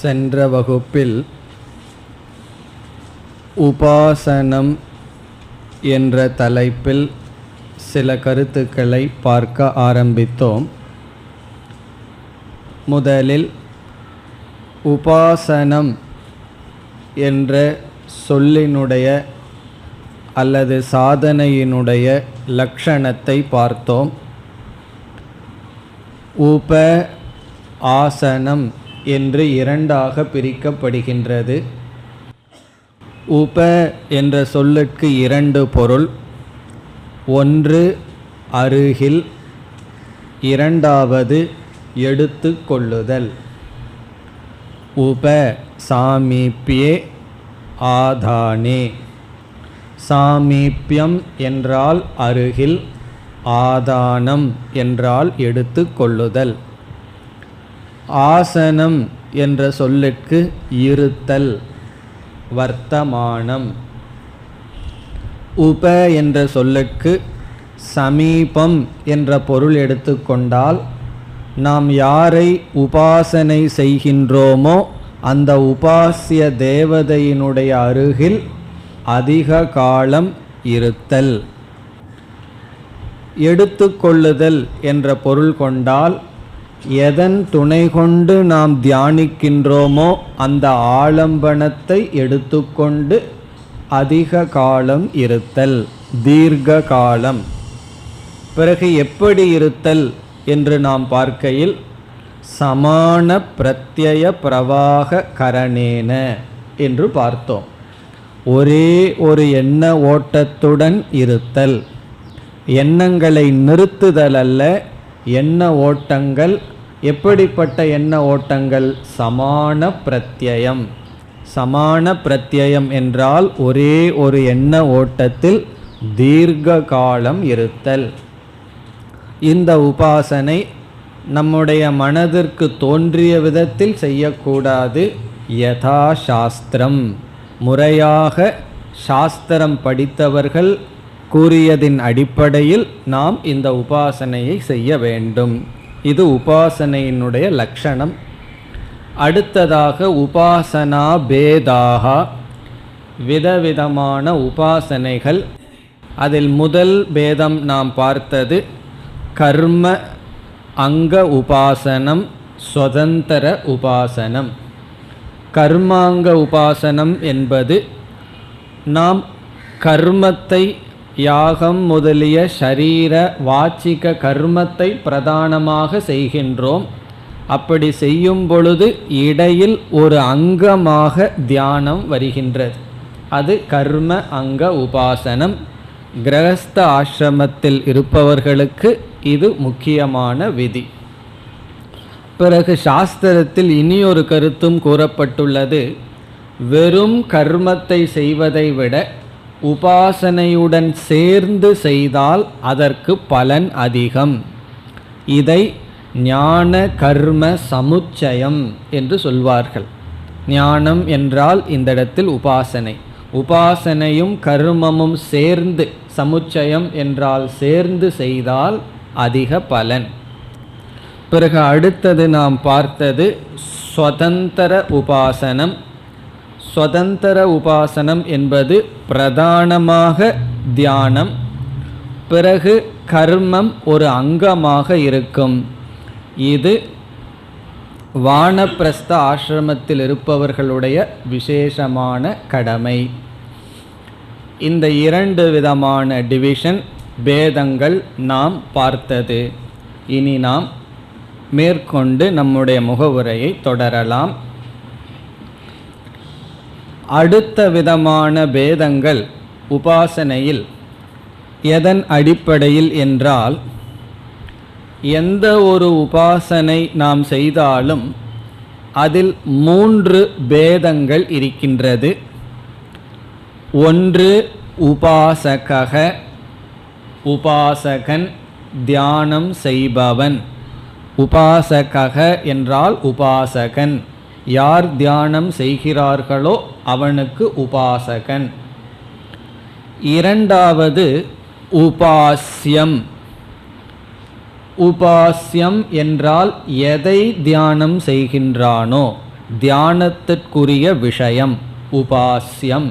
சென்ற வகுப்பில் உபாசனம் என்ற தலைப்பில் சில கருத்துக்களை பார்க்க ஆரம்பித்தோம். முதலில் உபாசனம் என்ற சொல்லினுடைய அல்லது சாதனையினுடைய லட்சணத்தை பார்த்தோம். உப ஆசனம் என்று இரண்டாக பிரிக்கப்படுகின்றது. உப என்ற சொல்லுக்கு இரண்டு பொருள். ஒன்று அருகில், இரண்டாவது எடுத்து கொள்ளுதல். உப சாமீப்யே ஆதானே. சாமீப்யம் என்றால் அருகில், ஆதானம் என்றால் எடுத்து கொள்ளுதல். ஆசனம் என்ற சொல்லுக்கு இருத்தல், வர்த்தமானம். உப என்ற சொல்லுக்கு சமீபம் என்ற பொருள் எடுத்துக்கொண்டால் நாம் யாரை உபாசனை செய்கின்றோமோ அந்த உபாசிய தேவதையினுடைய அருகில் அதிக காலம் இருத்தல். எடுத்துக்கொள்ளுதல் என்ற பொருள் கொண்டால் எதன் துணை கொண்டு நாம் தியானிக்கின்றோமோ அந்த ஆலம்பனத்தை எடுத்துக்கொண்டு அதிக காலம் இருத்தல், தீர்க்க காலம். பிறகு எப்படி இருத்தல் என்று நாம் பார்க்கையில் சமான பிரத்யய பிரவாக கரணேன என்று பார்த்தோம். ஒரே ஒரு எண்ண ஓட்டத்துடன் இருத்தல். எண்ணங்களை நிறுத்துதல் அல்ல, எண்ண ஓட்டங்கள். எப்படிப்பட்ட எண்ண ஓட்டங்கள்? சமான பிரத்யயம். சமான பிரத்யயம் என்றால் ஒரே ஒரு எண்ண ஓட்டத்தில் தீர்க்க காலம் இருத்தல். இந்த உபாசனை நம்முடைய மனதிற்கு தோன்றிய விதத்தில் செய்யக்கூடாது. யதா சாஸ்திரம், முறையாக சாஸ்திரம் படித்தவர்கள் கூறியதின் அடிப்படையில் நாம் இந்த உபாசனையை செய்ய வேண்டும். இது உபாசனையினுடைய லட்சணம். அடுத்ததாக உபாசனா பேதாக, விதவிதமான உபாசனைகள். அதில் முதல் பேதம் நாம் பார்த்தது கர்ம அங்க உபாசனம், ஸ்வதந்திர உபாசனம். கர்மாங்க உபாசனம் என்பது நாம் கர்மத்தை, யாகம் முதலிய ஷரீர வாச்சிக கர்மத்தை பிரதானமாக செய்கின்றோம். அப்படி செய்யும் பொழுது இடையில் ஒரு அங்கமாக தியானம் வருகின்றது. அது கர்ம அங்க உபாசனம். கிரகஸ்த ஆசிரமத்தில் இருப்பவர்களுக்கு இது முக்கியமான விதி. பிறகு சாஸ்திரத்தில் இனியொரு கருத்தும் கூறப்பட்டுள்ளது. வெறும் கர்மத்தை செய்வதை விட உபாசனையுடன் சேர்ந்து செய்தால் அதற்கு பலன் அதிகம். இதை ஞான கர்ம சமுச்சயம் என்று சொல்வார்கள். ஞானம் என்றால் இந்த இடத்தில் உபாசனை. உபாசனையும் கர்மமும் சேர்ந்து, சமுச்சயம் என்றால் சேர்ந்து செய்தால் அதிக பலன். பிறகு அடுத்தது நாம் பார்த்தது ஸ்வதந்திர உபாசனம். ஸ்வதந்திர உபாசனம் என்பது பிரதானமாக தியானம், பிறகு கர்மம் ஒரு அங்கமாக இருக்கும். இது வானப்பிரஸ்த ஆசிரமத்தில் இருப்பவர்களுடைய விசேஷமான கடமை. இந்த இரண்டு விதமான டிவிஷன், பேதங்கள் நாம் பார்த்தது. இனி நாம் மேற்கொண்டு நம்முடைய முகவுரையை தொடரலாம். அடுத்த விதமான பேதங்கள் உபாசனையில் எதன் அடிப்படையில் என்றால், எந்த ஒரு உபாசனை நாம் செய்தாலும் அதில் 3 பேதங்கள் இருக்கின்றது. ஒன்று உபாசக, உபாசகன், தியானம் செய்பவன். உபாசக என்றால் உபாசகன், யார் தியானம் செய்கிறார்களோ அவனுக்கு உபாசகன். இரண்டாவது உபாஸ்யம். உபாஸ்யம் என்றால் எதை தியானம் செய்கின்றானோ, தியானத்திற்குரிய விஷயம் உபாஸ்யம்.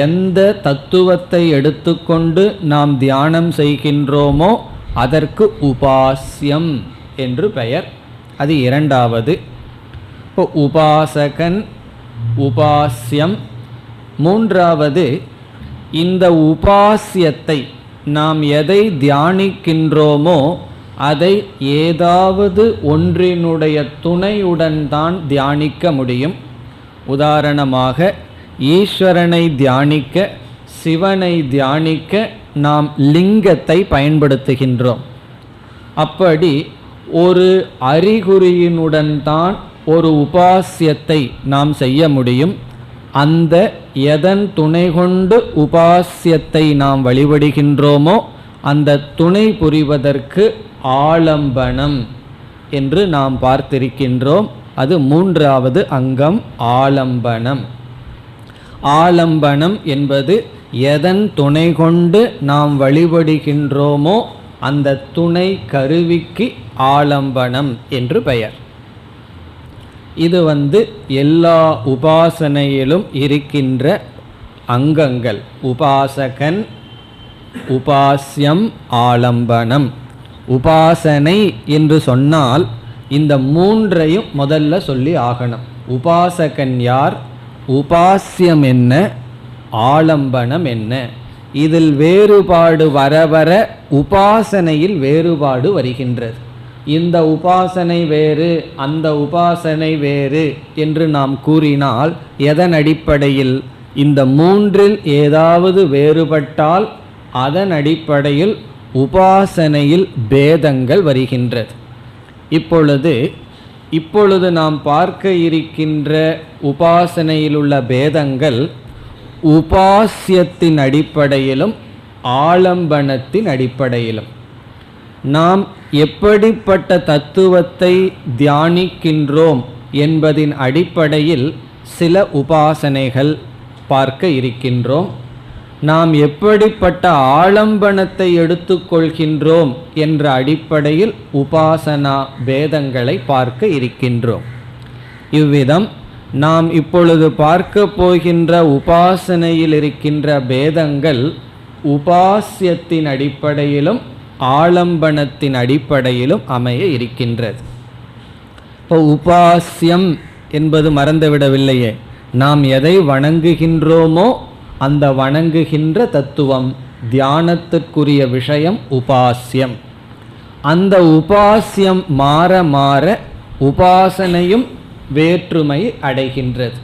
எந்த தத்துவத்தை எடுத்துக்கொண்டு நாம் தியானம் செய்கின்றோமோ அதற்கு உபாஸ்யம் என்று பெயர். அது இரண்டாவது. இப்போ உபாசகன், உபாஸ்யம். மூன்றாவது, இந்த உபாஸ்யத்தை நாம் எதை தியானிக்கின்றோமோ அதை ஏதாவது ஒன்றினுடைய துணையுடன் தான் தியானிக்க முடியும். உதாரணமாக ஈஸ்வரனை தியானிக்க, சிவனை தியானிக்க நாம் லிங்கத்தை பயன்படுத்துகின்றோம். அப்படி ஒரு அறிகுறியினுடன் தான் ஒரு உபாஸ்யத்தை நாம் செய்ய முடியும். அந்த எதன் துணை கொண்டு உபாஸ்யத்தை நாம் வழிபடுகின்றோமோ அந்த துணை புரிவதற்கு ஆலம்பனம் என்று நாம் பார்த்திருக்கின்றோம். அது மூன்றாவது அங்கம், ஆலம்பனம். ஆலம்பனம் என்பது எதன் துணை கொண்டு நாம் வழிபடுகின்றோமோ அந்த துணை கருவிக்கு ஆலம்பனம் என்று பெயர். இது எல்லா உபாசனையிலும் இருக்கின்ற அங்கங்கள். உபாசகன், உபாஸ்யம், ஆலம்பனம். உபாசனை என்று சொன்னால் இந்த மூன்றையும் முதல்ல சொல்லி ஆகணும். உபாசகன் யார், உபாஸ்யம் என்ன, ஆலம்பனம் என்ன. இதில் வேறுபாடு வர வர உபாசனையில் வேறுபாடு வருகின்றது. இந்த உபாசனை வேறு, அந்த உபாசனை வேறு என்று நாம் கூறினால் எதன் அடிப்படையில்? இந்த மூன்றில் ஏதாவது வேறுபட்டால் அதன் அடிப்படையில் உபாசனையில் பேதங்கள் வருகின்றது. இப்பொழுது நாம் பார்க்க இருக்கின்ற உபாசனையில் உள்ள பேதங்கள் உபாஸ்யத்தின் அடிப்படையிலும் ஆலம்பனத்தின் அடிப்படையிலும். நாம் எப்படிப்பட்ட தத்துவத்தை தியானிக்கின்றோம் என்பதின் அடிப்படையில் சில உபாசனைகள் பார்க்க இருக்கின்றோம். நாம் எப்படிப்பட்ட ஆலம்பனத்தை எடுத்துக்கொள்கின்றோம் என்ற அடிப்படையில் உபாசனா பேதங்களை பார்க்க இருக்கின்றோம். இவ்விதம் நாம் இப்பொழுது பார்க்க போகின்ற உபாசனையில் இருக்கின்ற பேதங்கள் உபாஸ்யத்தின் அடிப்படையிலும் ஆலம்பனத்தின் அடிப்படையிலும் அமைய இருக்கின்றது. இப்போ உபாஸ்யம் என்பது மறந்துவிடவில்லையே. நாம் எதை வணங்குகின்றோமோ அந்த வணங்குகின்ற தத்துவம், தியானத்திற்குரிய விஷயம் உபாஸ்யம். அந்த உபாஸ்யம் மாற மாற உபாசனையும் வேற்றுமை அடைகின்றது.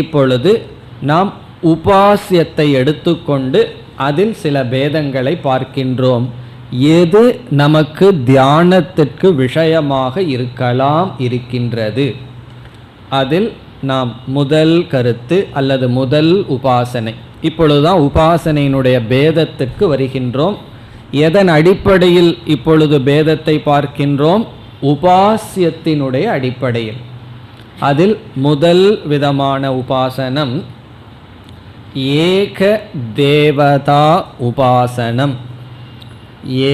இப்பொழுது நாம் உபாஸ்யத்தை எடுத்துக்கொண்டு அதில் சில பேதங்களை பார்க்கின்றோம். எது நமக்கு தியானத்திற்கு விஷயமாக இருக்கின்றது. அதில் நாம் முதல் கருத்து அல்லது முதல் உபாசனை. இப்பொழுதுதான் உபாசனையினுடைய பேதத்திற்கு வருகின்றோம். எதன் அடிப்படையில் இப்பொழுது பேதத்தை பார்க்கின்றோம்? உபாஸ்யத்தினுடைய அடிப்படையில். அதில் முதல் விதமான உபாசனம் ஏக தேவதா உபாசனம்.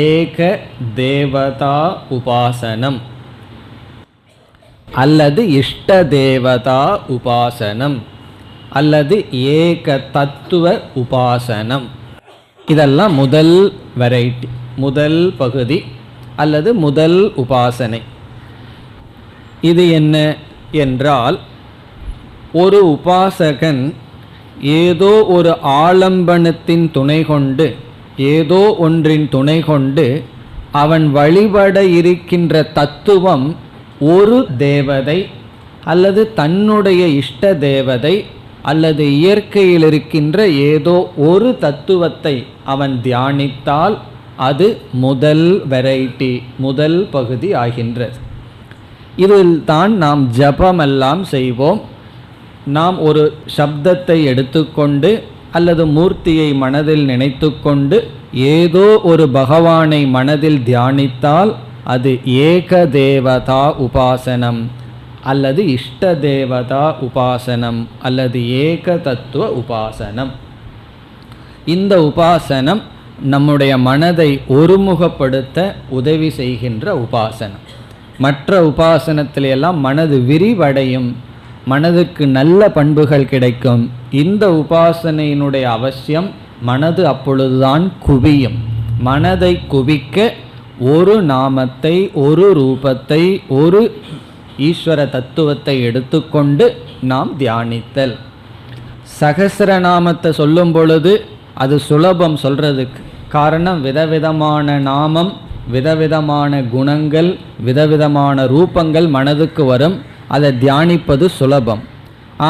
ஏக தேவதா உபாசனம் அல்லது இஷ்ட தேவதா உபாசனம் அல்லது ஏக தத்துவ உபாசனம். இதெல்லாம் முதல் வெரைட்டி, முதல் பகுதி அல்லது முதல் உபாசனை. இது என்ன என்றால், ஒரு உபாசகன் ஏதோ ஒரு ஆலம்பனத்தின் துணை கொண்டு, ஏதோ ஒன்றின் துணை கொண்டு அவன் வழிபட இருக்கின்ற தத்துவம் ஒரு தேவதை அல்லது தன்னுடைய இஷ்ட தேவதை அல்லது இயற்கையில் இருக்கின்ற ஏதோ ஒரு தத்துவத்தை அவன் தியானித்தால் அது முதல் வெரைட்டி, முதல் பகுதி ஆகின்றது. இதில் தான் நாம் ஜபமெல்லாம் செய்வோம். நாம் ஒரு சப்தத்தை எடுத்துக்கொண்டு அல்லது மூர்த்தியை மனதில் நினைத்து கொண்டு ஏதோ ஒரு பகவானை மனதில் தியானித்தால் அது ஏக தேவதா உபாசனம் அல்லது இஷ்ட தேவதா உபாசனம் அல்லது ஏக தத்துவ உபாசனம். இந்த உபாசனம் நம்முடைய மனதை ஒருமுகப்படுத்த உதவி செய்கின்ற உபாசனம். மற்ற உபாசனத்திலெல்லாம் மனது விரிவடையும், மனதுக்கு நல்ல பண்புகள் கிடைக்கும். இந்த உபாசனையினுடைய அவசியம் மனது அப்பொழுதுதான் குவியும். மனதை குவிக்க ஒரு நாமத்தை, ஒரு ரூபத்தை, ஒரு ஈஸ்வர தத்துவத்தை எடுத்துக்கொண்டு நாம் தியானித்தல். சகஸ்ரநாமத்தை சொல்லும் பொழுது அது சுலபம் சொல்றதுக்கு. காரணம், விதவிதமான நாமம், விதவிதமான குணங்கள், விதவிதமான ரூபங்கள் மனதுக்கு வரும். அதை தியானிப்பது சுலபம்.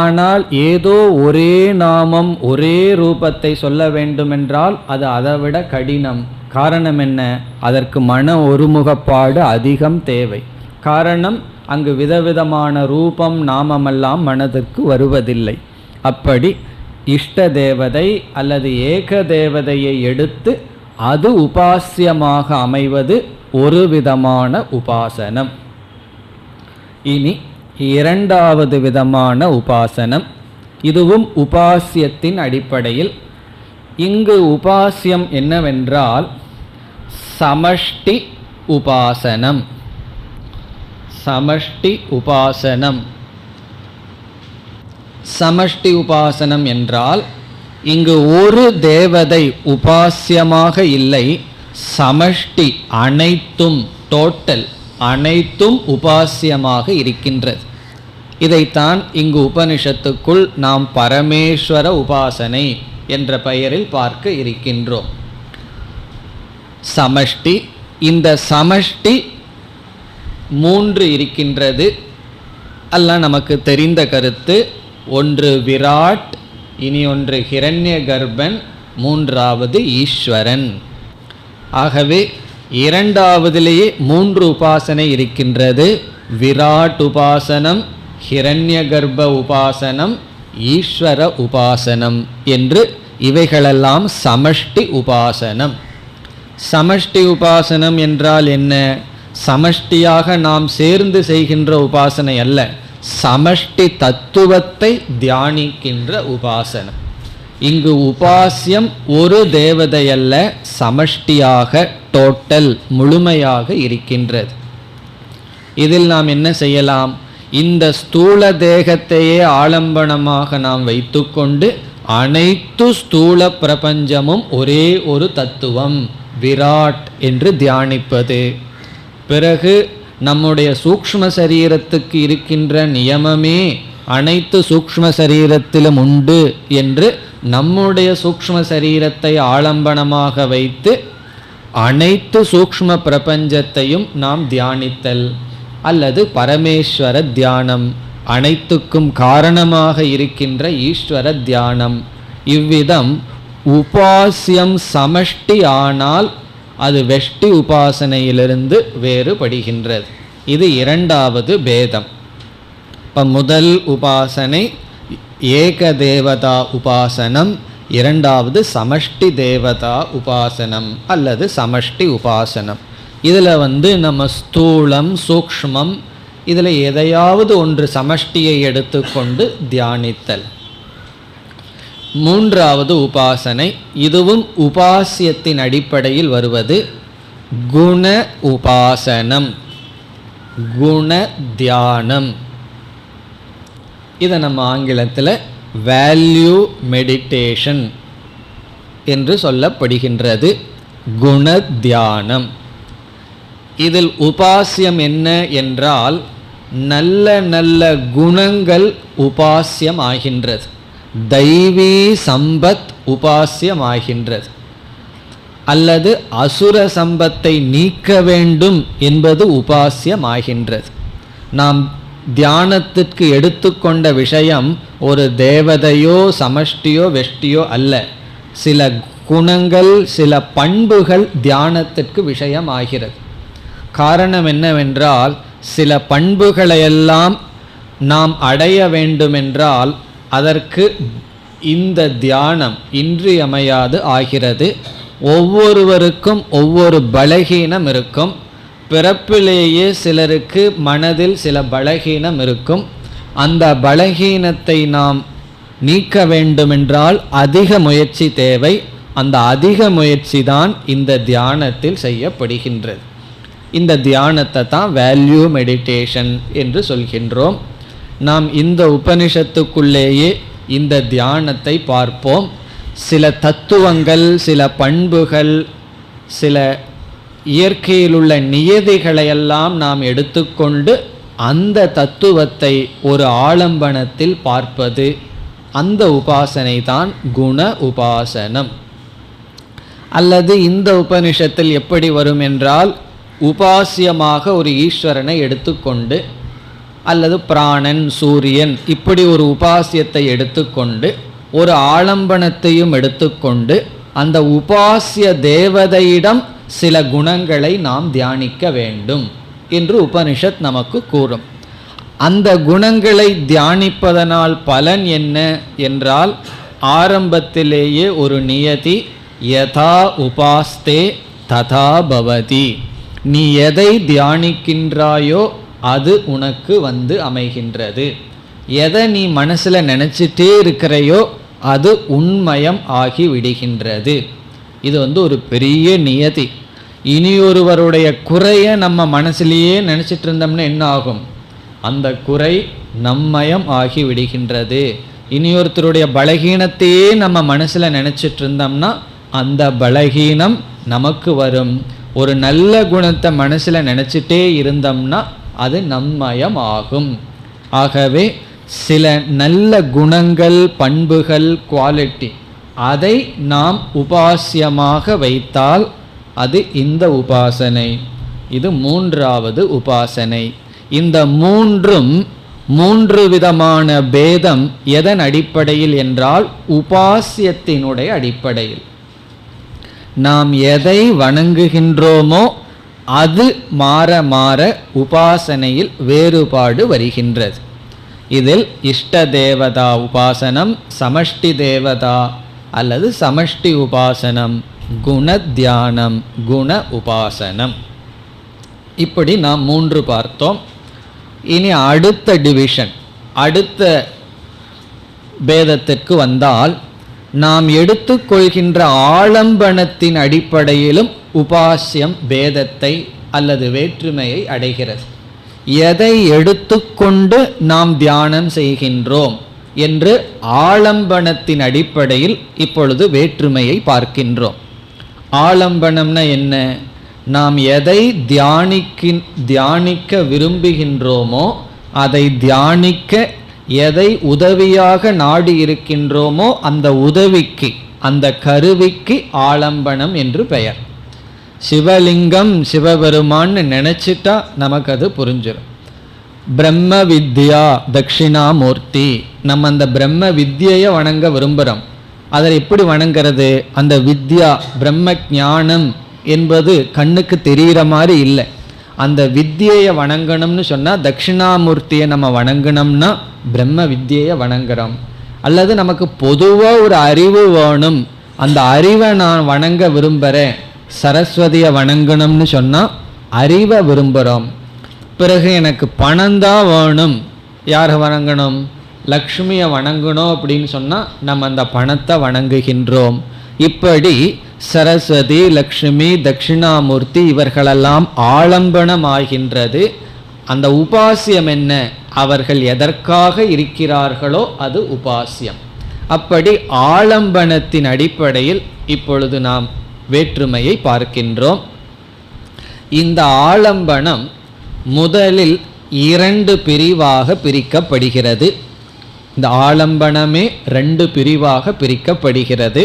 ஆனால் ஏதோ ஒரே நாமம் ஒரே ரூபத்தை சொல்ல வேண்டுமென்றால் அது அதைவிட கடினம். காரணம் என்ன? அதற்கு மன ஒருமுகப்பாடு அதிகம் தேவை. காரணம், அங்கு விதவிதமான ரூபம் நாமமெல்லாம் மனதிற்கு வருவதில்லை. அப்படி இஷ்ட தேவதை அல்லது ஏக தேவதையை எடுத்து அது உபாசியமாக அமைவது ஒரு விதமான உபாசனம். இனி இரண்டாவது விதமான உபாசனம், இதுவும் உபாசியத்தின் அடிப்படையில். இங்கு உபாசியம் என்னவென்றால் சமஷ்டி உபாசனம். சமஷ்டி உபாசனம். சமஷ்டி உபாசனம் என்றால் இங்கு ஒரு தேவதை உபாசியமாக இல்லை, சமஷ்டி அனைத்தும், டோட்டல் அனைத்தும் உபாசியமாக இருக்கின்றது. இதைத்தான் இங்கு உபனிஷத்துக்குள் நாம் பரமேஸ்வர உபாசனை என்ற பெயரில் பார்க்க இருக்கின்றோம். சமஷ்டி, இந்த சமஷ்டி 3 இருக்கின்றது. அல்ல நமக்கு தெரிந்த கருத்து. ஒன்று விராட், இனி ஒன்று ஹிரண்ய கர்ப்பன், மூன்றாவது ஈஸ்வரன். ஆகவே இரண்டாவதிலேயே 3 உபாசனை இருக்கின்றது. விராட் உபாசனம், ஹிரண்ய கர்ப்ப உபாசனம், ஈஸ்வர உபாசனம் என்று இவைகளெல்லாம் சமஷ்டி உபாசனம். சமஷ்டி உபாசனம் என்றால் என்ன? சமஷ்டியாக நாம் சேர்ந்து செய்கின்ற உபாசனை அல்ல, சமஷ்டி தத்துவத்தை தியானிக்கின்ற உபாசனம். இங்கு உபாசியம் ஒரு தேவதை அல்ல, சமஷ்டியாக, டோட்டல், முழுமையாக இருக்கின்றது. இதில் நாம் என்ன செய்யலாம்? இந்த ஸ்தூல தேகத்தையே ஆலம்பனமாக நாம் வைத்துக்கொண்டு அனைத்து ஸ்தூல பிரபஞ்சமும் ஒரே ஒரு தத்துவம் விராட் என்று தியானிப்பது. பிறகு நம்முடைய சூக்ஷ்ம சரீரத்துக்கு இருக்கின்ற நியமமே அனைத்து சூக்ஷ்ம சரீரத்திலும் உண்டு என்று நம்முடைய சூக்ஷ்ம சரீரத்தை ஆலம்பனமாக வைத்து அனைத்து சூக்ஷ்ம பிரபஞ்சத்தையும் நாம் தியானித்தல். அல்லது பரமேஸ்வர தியானம், அனைத்துக்கும் காரணமாக இருக்கின்ற ஈஸ்வர தியானம். இவ்விதம் உபாசியம் சமஷ்டி ஆனால் அது வெஷ்டி உபாசனையிலிருந்து வேறுபடுகின்றது. இது இரண்டாவது பேதம். இப்போ முதல் உபாசனை ஏக தேவதா உபாசனம், இரண்டாவது சமஷ்டி தேவதா உபாசனம் அல்லது சமஷ்டி உபாசனம். இதில் நம்ம ஸ்தூலம் சூக்ஷ்மம் இதில் எதையாவது ஒன்று சமஷ்டியை எடுத்துக்கொண்டு தியானித்தல். மூன்றாவது உபாசனை, இதுவும் உபாசியத்தின் அடிப்படையில் வருவது குண உபாசனம், குண தியானம். இதை நம்ம ஆங்கிலத்தில் வேல்யூ மெடிடேஷன் என்று சொல்லப்படுகின்றது. குண தியானம். இதில் உபாசியம் என்ன என்றால் நல்ல நல்ல குணங்கள் உபாசியம் ஆகின்றது, தெய்வீ சம்பத் உபாசியம் ஆகின்றது. அல்லது அசுர சம்பத்தை நீக்க வேண்டும் என்பது உபாசியம் ஆகின்றது. நாம் தியானத்திற்கு எடுத்துக்கொண்ட விஷயம் ஒரு தேவதையோ சமஷ்டியோ வெஷ்டியோ அல்ல, சில குணங்கள் சில பண்புகள் தியானத்திற்கு விஷயம் ஆகிறது. காரணம் என்னவென்றால் சில பண்புகளையெல்லாம் நாம் அடைய வேண்டுமென்றால் அதற்கு இந்த தியானம் இன்றியமையாது ஆகிறது. ஒவ்வொருவருக்கும் ஒவ்வொரு பலகீனம் இருக்கும். பிறப்பிலேயே சிலருக்கு மனதில் சில பலகீனம் இருக்கும். அந்த பலகீனத்தை நாம் நீக்க வேண்டுமென்றால் அதிக முயற்சி தேவை. அந்த அதிக முயற்சி தான் இந்த தியானத்தில் செய்யப்படுகின்றது. இந்த தியானத்தை தான் வேல்யூ மெடிடேஷன் என்று சொல்கின்றோம். நாம் இந்த உபனிஷத்துக்குள்ளேயே இந்த தியானத்தை பார்ப்போம். சில தத்துவங்கள், சில பண்புகள், சில இயற்கையில் உள்ள நியதிகளையெல்லாம் நாம் எடுத்துக்கொண்டு அந்த தத்துவத்தை ஒரு ஆலம்பனத்தில் பார்ப்பது, அந்த உபாசனை தான் குண உபாசனம். அல்லது இந்த உபனிஷத்தில் எப்படி வரும் என்றால், உபாசியமாக ஒரு ஈஸ்வரனை எடுத்துக்கொண்டு அல்லது பிராணன், சூரியன் இப்படி ஒரு உபாசியத்தை எடுத்துக்கொண்டு ஒரு ஆலம்பனத்தையும் எடுத்துக்கொண்டு அந்த உபாசிய தேவதையிடம் சில குணங்களை நாம் தியானிக்க வேண்டும் என்று உபனிஷத் நமக்கு கூறும். அந்த குணங்களை தியானிப்பதனால் பலன் என்ன என்றால், ஆரம்பத்திலேயே ஒரு நியதி, யதா உபாஸ்தே ததா பவதி. நீ எதை தியானிக்கின்றாயோ அது உனக்கு வந்து அமைகின்றது. எதை நீ மனசில் நினச்சிட்டே இருக்கிறையோ அது உண்மயம் ஆகி விடுகின்றது. இது ஒரு பெரிய நியதி. இனியொருவருடைய குறையை நம்ம மனசிலேயே நினச்சிட்டு இருந்தோம்னா என்ன ஆகும்? அந்த குறை நம்மயம் ஆகி விடுகின்றது. இனியொருத்தருடைய பலகீனத்தையே நம்ம மனசில் நினச்சிட்டு இருந்தோம்னா அந்த பலகீனம் நமக்கு வரும். ஒரு நல்ல குணத்தை மனசில் நினச்சிட்டே இருந்தோம்னா அது நம்மயம் ஆகும். ஆகவே சில நல்ல குணங்கள், பண்புகள், குவாலிட்டி அதை நாம் உபாசியமாக வைத்தால் அது இந்த உபாசனை. இது மூன்றாவது உபாசனை. இந்த மூன்றும் மூன்று விதமான பேதம் எதன் அடிப்படையில் என்றால் உபாசியத்தினுடைய அடிப்படையில். நாம் எதை வணங்குகின்றோமோ அது மாற மாற உபாசனையில் வேறுபாடு வருகின்றது. இதில் இஷ்ட தேவதா உபாசனம், சமஷ்டி தேவதா அல்லது சமஷ்டி உபாசனம், குண தியானம், குண உபாசனம், இப்படி நாம் மூன்று பார்த்தோம். இனி அடுத்த டிவிஷன், அடுத்த பேதத்திற்கு வந்தால், நாம் எடுத்துக்கொள்கின்ற ஆலம்பனத்தின் அடிப்படையிலும் உபாசியம் பேதத்தை அல்லது வேற்றுமையை அடைகிறது. எதை எடுத்துக்கொண்டு நாம் தியானம் செய்கின்றோம் என்று ஆலம்பனத்தின் அடிப்படையில் இப்பொழுது வேற்றுமையை பார்க்கின்றோம். ஆலம்பனம்னா என்ன? நாம் எதை தியானிக்க விரும்புகின்றோமோ அதை தியானிக்க எதை உதவியாக நாடி இருக்கின்றோமோ அந்த உதவிக்கு, அந்த கருவிக்கு ஆலம்பனம் என்று பெயர். சிவலிங்கம், சிவபெருமான்னு நினச்சிட்டா நமக்கு அது புரிஞ்சிடும். பிரம்ம வித்யா தட்சிணாமூர்த்தி, நம்ம அந்த பிரம்ம வித்யையை வணங்க விரும்புகிறோம். அதை எப்படி வணங்கிறது? அந்த வித்யா, பிரம்ம ஞானம் என்பது கண்ணுக்கு தெரிகிற மாதிரி இல்லை. அந்த வித்யையை வணங்கணும்னு சொன்னால், தட்சிணாமூர்த்தியை நம்ம வணங்கணும்னா பிரம்ம வித்யையை வணங்குறோம். அல்லது நமக்கு பொதுவாக ஒரு அறிவு வேணும், அந்த அறிவை நான் வணங்க விரும்புகிறேன், சரஸ்வதியை வணங்கணும்னு சொன்னால் அறிவை விரும்புகிறோம். பிறகு எனக்கு பணம் தான் வேணும், யாரை வணங்கணும்? லக்ஷ்மியை வணங்கணும் அப்படின்னு சொன்னால் நம்ம அந்த பணத்தை வணங்குகின்றோம். இப்படி சரஸ்வதி, லக்ஷ்மி, தட்சிணாமூர்த்தி இவர்களெல்லாம் ஆலம்பனம் ஆகின்றது. அந்த உபாசியம் என்ன? அவர்கள் எதற்காக இருக்கிறார்களோ அது உபாசியம். அப்படி ஆலம்பனத்தின் அடிப்படையில் இப்பொழுது நாம் வேற்றுமையை பார்க்கின்றோம். இந்த ஆலம்பனம் முதலில் இரண்டு பிரிவாக பிரிக்கப்படுகிறது. இந்த ஆலம்பனமே ரெண்டு பிரிவாக பிரிக்கப்படுகிறது.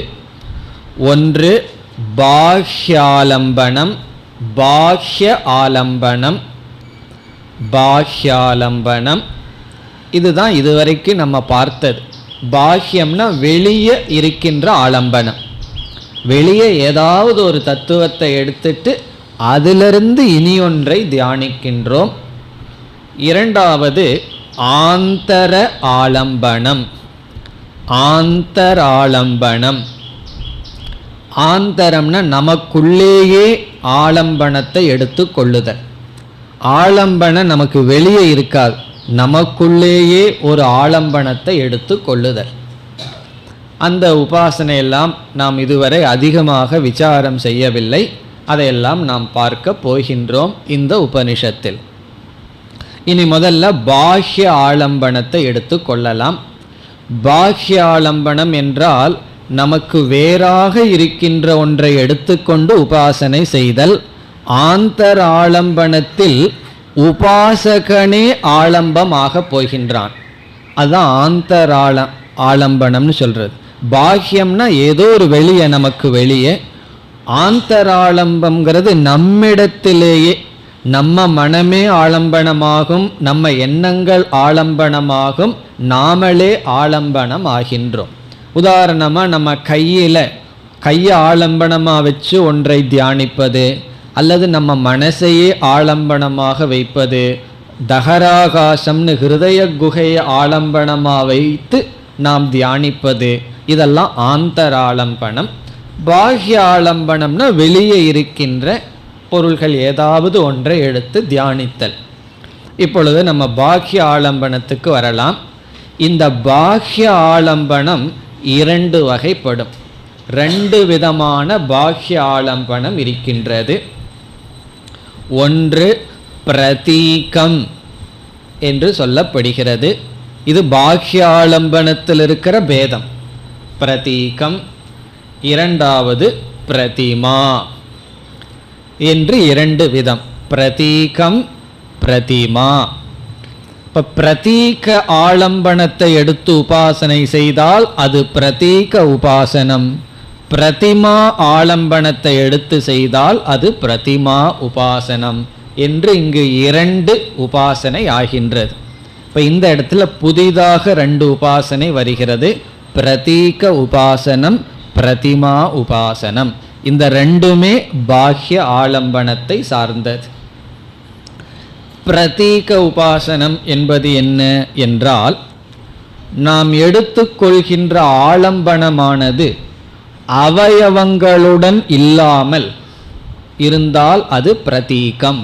ஒன்று பாஹ்யாலம்பனம், பாஹ்ய ஆலம்பனம். பாஹ்யாலம்பனம் இதுதான் இதுவரைக்கும் நம்ம பார்த்தது. பாஹ்யம்னா வெளியே இருக்கின்ற ஆலம்பனம். வெளியே ஏதாவது ஒரு தத்துவத்தை எடுத்துட்டு அதிலிருந்து இனியொன்றை தியானிக்கின்றோம். இரண்டாவது ஆந்தர ஆலம்பனம். ஆந்தராலம்பனம், ஆந்தரம்னா நமக்குள்ளேயே ஆலம்பனத்தை எடுத்து கொள்ளுதல். ஆலம்பனம் நமக்கு வெளியே இருக்காது, நமக்குள்ளேயே ஒரு ஆலம்பனத்தை எடுத்து கொள்ளுதல். அந்த உபாசனையெல்லாம் நாம் இதுவரை அதிகமாக விசாரம் செய்யவில்லை. அதையெல்லாம் நாம் பார்க்க போகின்றோம் இந்த உபனிஷத்தில். இனி முதல்ல பாஹ்ய ஆலம்பனத்தை எடுத்து கொள்ளலாம். பாஹ்ய ஆலம்பனம் என்றால் நமக்கு வேறாக இருக்கின்ற ஒன்றை எடுத்துக்கொண்டு உபாசனை செய்தல். ஆந்தர் ஆலம்பனத்தில் உபாசகனே ஆலம்பமாக போகின்றான். அதுதான் ஆந்தர் ஆலம்பனம்னு சொல்றது. பாஹ்யம்னா ஏதோ ஒரு வெளியே, நமக்கு வெளியே. ஆந்தராலம்பம்ங்கிறது நம்மிடத்திலேயே, நம்ம மனமே ஆலம்பனமாகும், நம்ம எண்ணங்கள் ஆலம்பனமாகும், நாமளே ஆலம்பனம் ஆகின்றோம். உதாரணமாக நம்ம கையை ஆலம்பனமாக வச்சு ஒன்றை தியானிப்பது, அல்லது நம்ம மனசையே ஆலம்பனமாக வைப்பது, தகராகாசம்னு ஹிருதய குகையை ஆலம்பனமாக வைத்து நாம் தியானிப்பது, இதெல்லாம் ஆந்தராலம்பனம். பாஹ்ய ஆலம்பனம்னா வெளியே இருக்கின்ற பொருள்கள் ஏதாவது ஒன்றை எடுத்து தியானித்தல். இப்பொழுது நம்ம பாஹ்ய ஆலம்பனத்துக்கு வரலாம். இந்த பாஹ்ய ஆலம்பனம் 2 வகைப்படும். 2 விதமான பாஹ்ய ஆலம்பனம் இருக்கின்றது. ஒன்று பிரதீகம் என்று சொல்லப்படுகிறது. இது பாஹ்ய ஆலம்பனத்தில் இருக்கிற பேதம், பிரதீகம். இரண்டாவது பிரதிமா என்று 2 விதம், பிரதீகம் பிரதிமா. இப்போ பிரதீக ஆலம்பனத்தை எடுத்து உபாசனை செய்தால் அது பிரதீக உபாசனம். பிரதிமா ஆலம்பனத்தை எடுத்து செய்தால் அது பிரதிமா உபாசனம் என்று இங்கு 2 உபாசனை ஆகின்றது. இப்போ இந்த இடத்துல புதிதாக 2 உபாசனை வருகிறது. பிரதீக உபாசனம், பிரதிமா உபாசனம். இந்த 2மே பாஹ்ய ஆலம்பனத்தை சார்ந்தது. பிரதீக உபாசனம் என்பது என்ன என்றால், நாம் எடுத்துக்கொள்கின்ற ஆலம்பனமானது அவயவங்களுடன் இல்லாமல் இருந்தால் அது பிரதீகம்.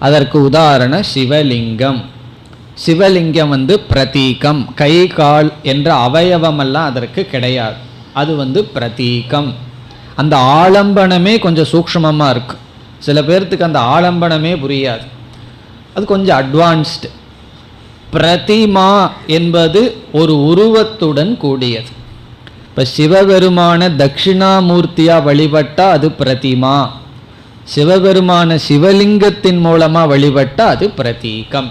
அதற்கு உதாரணம் சிவலிங்கம். சிவலிங்கம் பிரதீகம். கை கால் என்ற அவயவமெல்லாம் அதற்கு கிடையாது, அது பிரதீகம். அந்த ஆலம்பனமே கொஞ்சம் சூக்ஷ்மமாக இருக்கும். சில பேர்த்துக்கு அந்த ஆலம்பனமே புரியாது, அது கொஞ்சம் அட்வான்ஸ்டு. பிரதிமா என்பது ஒரு உருவத்துடன் கூடியது. இப்போ சிவபெருமான தட்சிணாமூர்த்தியாக வழிபட்டால் அது பிரதிமா, சிவபெருமான சிவலிங்கத்தின் மூலமாக வழிபட்டால் அது பிரதீகம்.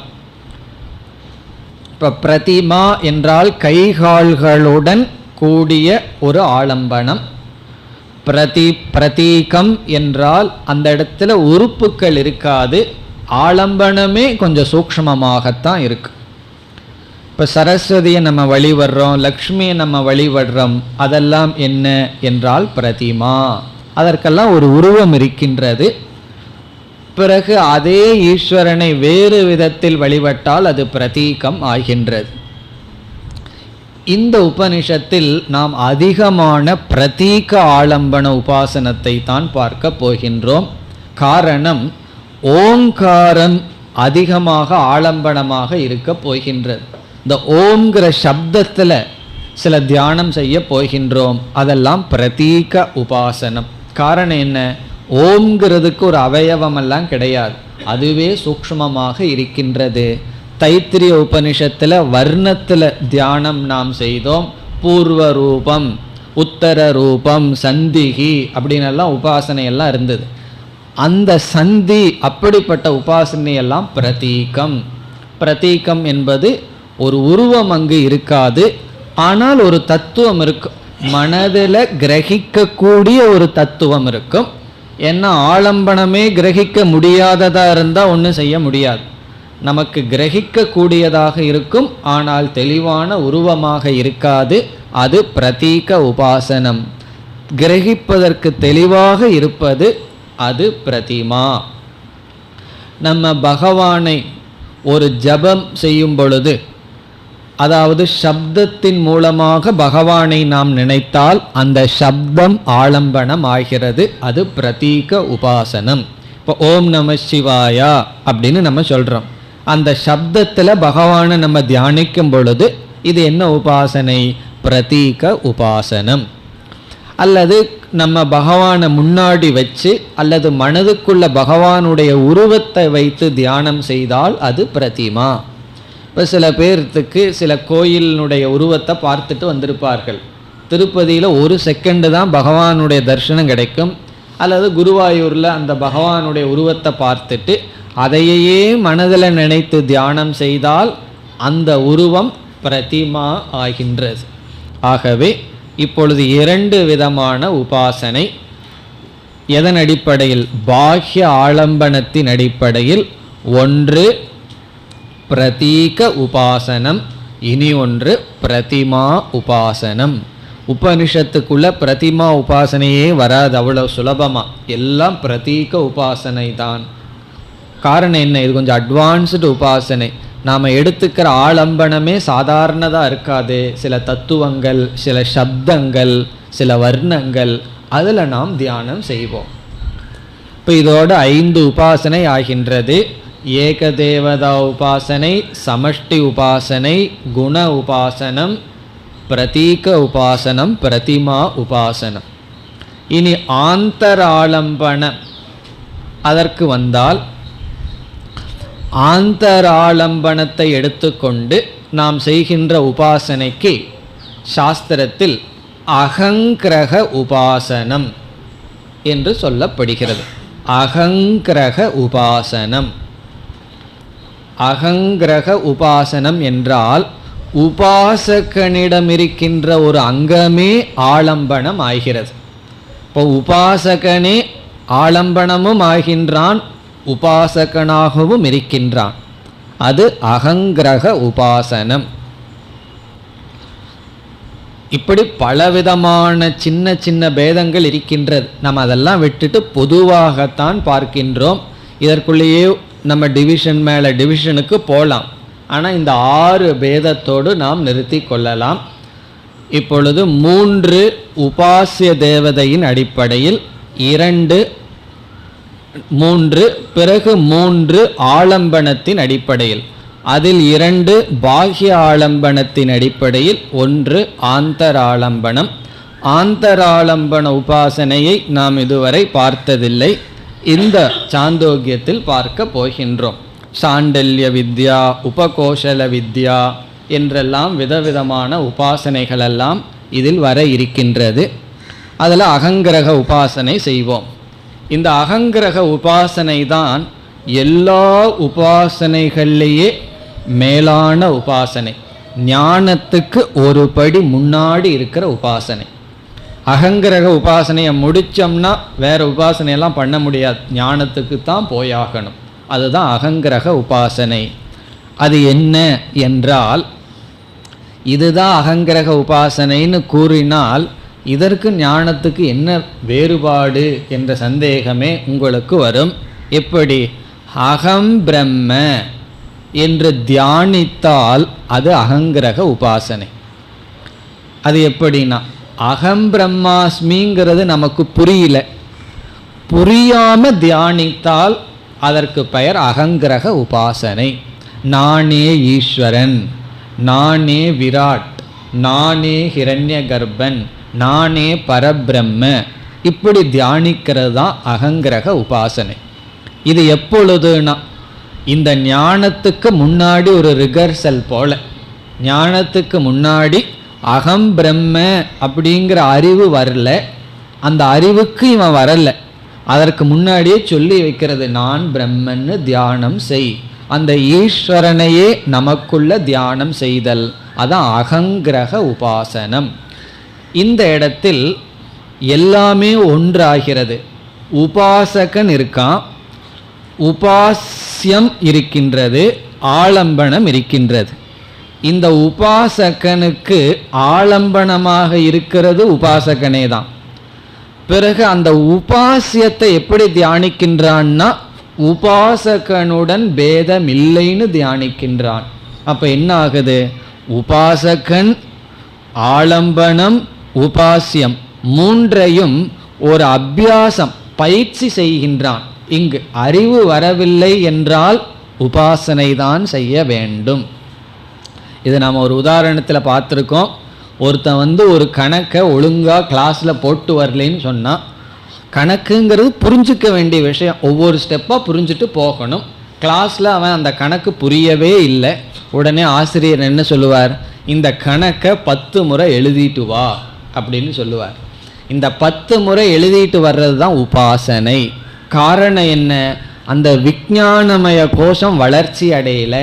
இப்போ பிரதிமா என்றால் கைகால்களுடன் கூடிய ஒரு ஆலம்பனம். பிரதீகம் என்றால் அந்த இடத்துல உறுப்புகள் இருக்காது, ஆலம்பனமே கொஞ்சம் சூக்ஷ்மமாகத்தான் இருக்கு. இப்போ சரஸ்வதியை நம்ம வழிபடுறோம், லக்ஷ்மியை நம்ம வழிபடுறோம், அதெல்லாம் என்ன என்றால் பிரதிமா. அதற்கெல்லாம் ஒரு உருவம் இருக்கின்றது. பிறகு அதே ஈஸ்வரனை வேறு விதத்தில் வழிபட்டால் அது பிரதீகம் ஆகின்றது. இந்த உபனிஷத்தில் நாம் அதிகமான பிரதீக ஆலம்பன உபாசனத்தை தான் பார்க்க போகின்றோம். காரணம், ஓங்காரம் அதிகமாக ஆலம்பனமாக இருக்க போகின்றது. இந்த ஓம்ங்கிற சப்தத்தில் சில தியானம் செய்ய போகின்றோம், அதெல்லாம் பிரதீக உபாசனம். காரணம் என்ன? ஓம்ங்கிறதுக்கு ஒரு அவயவமெல்லாம் கிடையாது, அதுவே சூக்ஷ்மமாக இருக்கின்றது. தைத்திரிய உபனிஷத்தில் வர்ணத்தில் தியானம் நாம் செய்தோம். பூர்வ ரூபம், உத்தர ரூபம், சந்திகி அப்படின்னு எல்லாம் உபாசனை எல்லாம் இருந்தது. அந்த சந்தி அப்படிப்பட்ட உபாசனையெல்லாம் பிரதீகம். பிரதீகம் என்பது ஒரு உருவம் அங்கு இருக்காது, ஆனால் ஒரு தத்துவம் இருக்கும், மனதில் கிரகிக்கக்கூடிய ஒரு தத்துவம் இருக்கும். ஏன்னா ஆலம்பனமே கிரகிக்க முடியாததாக இருந்தால் ஒன்றும் செய்ய முடியாது. நமக்கு கிரகிக்க கூடியதாக இருக்கும், ஆனால் தெளிவான உருவமாக இருக்காது. அது பிரதீக உபாசனம். கிரகிப்பதற்கு தெளிவாக இருப்பது அது பிரதிமா. நம்ம பகவானை ஒரு ஜபம் செய்யும் பொழுது, அதாவது சப்தத்தின் மூலமாக பகவானை நாம் நினைத்தால் அந்த சப்தம் ஆலம்பனம் ஆகிறது, அது பிரதீக உபாசனம். இப்போ ஓம் நம சிவாயா அப்படின்னு நம்ம சொல்கிறோம், அந்த சப்தத்தில் பகவானை நம்ம தியானிக்கும் பொழுது இது என்ன உபாசனை? பிரதீக உபாசனம். அல்லது நம்ம பகவானை முன்னாடி வச்சு அல்லது மனதுக்குள்ள பகவானுடைய உருவத்தை வைத்து தியானம் செய்தால் அது பிரதிமா. இப்போ சில பேர்த்துக்கு சில கோயிலினுடைய உருவத்தை பார்த்துட்டு வந்திருப்பார்கள். திருப்பதியில் 1 செகண்டு தான் பகவானுடைய தரிசனம் கிடைக்கும். அல்லது குருவாயூரில் அந்த பகவானுடைய உருவத்தை பார்த்துட்டு அதையே மனதில் நினைத்து தியானம் செய்தால் அந்த உருவம் பிரதிமா ஆகின்றது. ஆகவே இப்பொழுது 2 விதமான உபாசனை. எதன் அடிப்படையில்? பாஹ்ய ஆலம்பனத்தின் அடிப்படையில். ஒன்று பிரதீக உபாசனம், இனி ஒன்று பிரதிமா உபாசனம். உபனிஷத்துக்குள்ள பிரதிமா உபாசனையே வராது அவ்வளோ சுலபமாக. எல்லாம் பிரதீக உபாசனை தான். காரணம் என்ன? இது கொஞ்சம் அட்வான்ஸ்டு உபாசனை. நாம் எடுத்துக்கிற ஆலம்பனமே சாதாரணதாக இருக்காது. சில தத்துவங்கள், சில சப்தங்கள், சில வர்ணங்கள், அதில் நாம் தியானம் செய்வோம். இப்போ இதோட 5 உபாசனை ஆகின்றது. ஏகதேவதா உபாசனை, சமஷ்டி உபாசனை, குண உபாசனம், பிரதீக உபாசனம், பிரதிமா உபாசனம். இனி ஆந்தராலம்பனம் அதற்கு வந்தால், ஆந்தராலம்பனத்தை எடுத்துக்கொண்டு நாம் செய்கின்ற உபாசனைக்கு சாஸ்திரத்தில் அகங்கிரக உபாசனம் என்று சொல்லப்படுகிறது. அகங்கிரக உபாசனம். அகங்கிரக உபாசனம் என்றால் உபாசகனிடம் இருக்கின்ற ஒரு அங்கமே ஆலம்பனம் ஆகிறது. இப்போ உபாசகனே ஆலம்பனமும் ஆகின்றான், உபாசகனாகவும் இருக்கின்றான். அது அகங்கிரக உபாசனம். இப்படி பலவிதமான சின்ன சின்ன பேதங்கள் இருக்கின்றது. நம்ம அதெல்லாம் விட்டுட்டு பொதுவாகத்தான் பார்க்கின்றோம். இதற்குள்ளேயே நம்ம டிவிஷன் மேலே டிவிஷனுக்கு போகலாம். ஆனால் இந்த 6 பேதத்தோடு நாம் நிறுத்தி கொள்ளலாம். இப்பொழுது 3 உபாசிய தேவதையின் அடிப்படையில் 2, 3, பிறகு 3 ஆலம்பனத்தின் அடிப்படையில், அதில் 2 பாஹ்ய ஆலம்பனத்தின் அடிப்படையில், 1 ஆந்தராலம்பனம். ஆந்தராலம்பன உபாசனையை நாம் இதுவரை பார்த்ததில்லை. இந்த சாந்தோக்கியத்தில் பார்க்க போகின்றோம். சாண்டல்ய வித்யா, உபகோஷல வித்யா என்றெல்லாம் விதவிதமான உபாசனைகளெல்லாம் இதில் வர இருக்கின்றது. அதில் அகங்கிரக உபாசனை செய்வோம். இந்த அகங்கிரக உபாசனை தான் எல்லா உபாசனைகள்லேயே மேலான உபாசனை. ஞானத்துக்கு ஒரு படி முன்னாடி இருக்கிற உபாசனை. அகங்கிரக உபாசனையை முடித்தோம்னா வேறு உபாசனையெல்லாம் பண்ண முடியாது, ஞானத்துக்கு தான் போயாகணும். அதுதான் அகங்கிரக உபாசனை. அது என்ன என்றால், இதுதான் அகங்கிரக உபாசனைன்னு கூறினால் இதற்கு ஞானத்துக்கு என்ன வேறுபாடு என்ற சந்தேகமே உங்களுக்கு வரும். எப்படி? அகம் பிரம்ம என்று தியானித்தால் அது அகங்கிரக உபாசனை. அது எப்படின்னா, அகம் பிரம்மாஸ்மிங்கிறது நமக்கு புரியல, புரியாம தியானித்தால் அதற்கு பெயர் அகங்கிரக உபாசனை. நானே ஈஸ்வரன், நானே விராட், நானே ஹிரண்ய கர்ப்பன், நானே பரபிரம்ம, இப்படி தியானிக்கிறது தான் அகங்கிரக உபாசனை. இது எப்பொழுதுனா, இந்த ஞானத்துக்கு முன்னாடி ஒரு ரிகர்சல் போல. ஞானத்துக்கு முன்னாடி அகம் பிரம்ம அப்படிங்கிற அறிவு வரல, அந்த அறிவுக்கு இவன் வரல, அதற்கு முன்னாடியே சொல்லி வைக்கிறது, நான் பிரம்மன்னு தியானம் செய். அந்த ஈஸ்வரனையே நமக்குள்ள தியானம் செய்தல், அதான் அகங்கிரக உபாசனம். இந்த இடத்தில் எல்லாமே ஒன்றாகிறது. உபாசகன் இருக்கான், உபாசியம் இருக்கின்றது, ஆலம்பனம் இருக்கின்றது. இந்த உபாசகனுக்கு ஆலம்பனமாக இருக்கிறது உபாசகனே தான். பிறகு அந்த உபாசியத்தை எப்படி தியானிக்கின்றான்னா, உபாசகனுடன் பேதம் இல்லைன்னு தியானிக்கின்றான். அப்போ என்ன ஆகுது? உபாசகன், ஆலம்பனம், உபாசியம் மூன்றையும் ஒரு அபியாசம், பயிற்சி செய்கின்றான். இங்கு அறிவு வரவில்லை என்றால் உபாசனை தான் செய்ய வேண்டும். இது நாம் ஒரு உதாரணத்தில் பார்த்துருக்கோம். ஒருத்தன் ஒரு கணக்கை ஒழுங்காக கிளாஸில் போட்டு வரலேன்னு சொன்னால், கணக்குங்கிறது புரிஞ்சிக்க வேண்டிய விஷயம், ஒவ்வொரு ஸ்டெப்பாக புரிஞ்சுட்டு போகணும். கிளாஸில் அவன் அந்த கணக்கு புரியவே இல்லை, உடனே ஆசிரியர் என்ன சொல்லுவார், இந்த கணக்கை 10 முறை எழுதிட்டு வா அப்படின்னு சொல்லுவார். இந்த 10 முறை எழுதிட்டு வர்றது தான் உபாசனை. காரணம் என்ன, அந்த விஞ்ஞானமய கோஷம் வளர்ச்சி அடையல,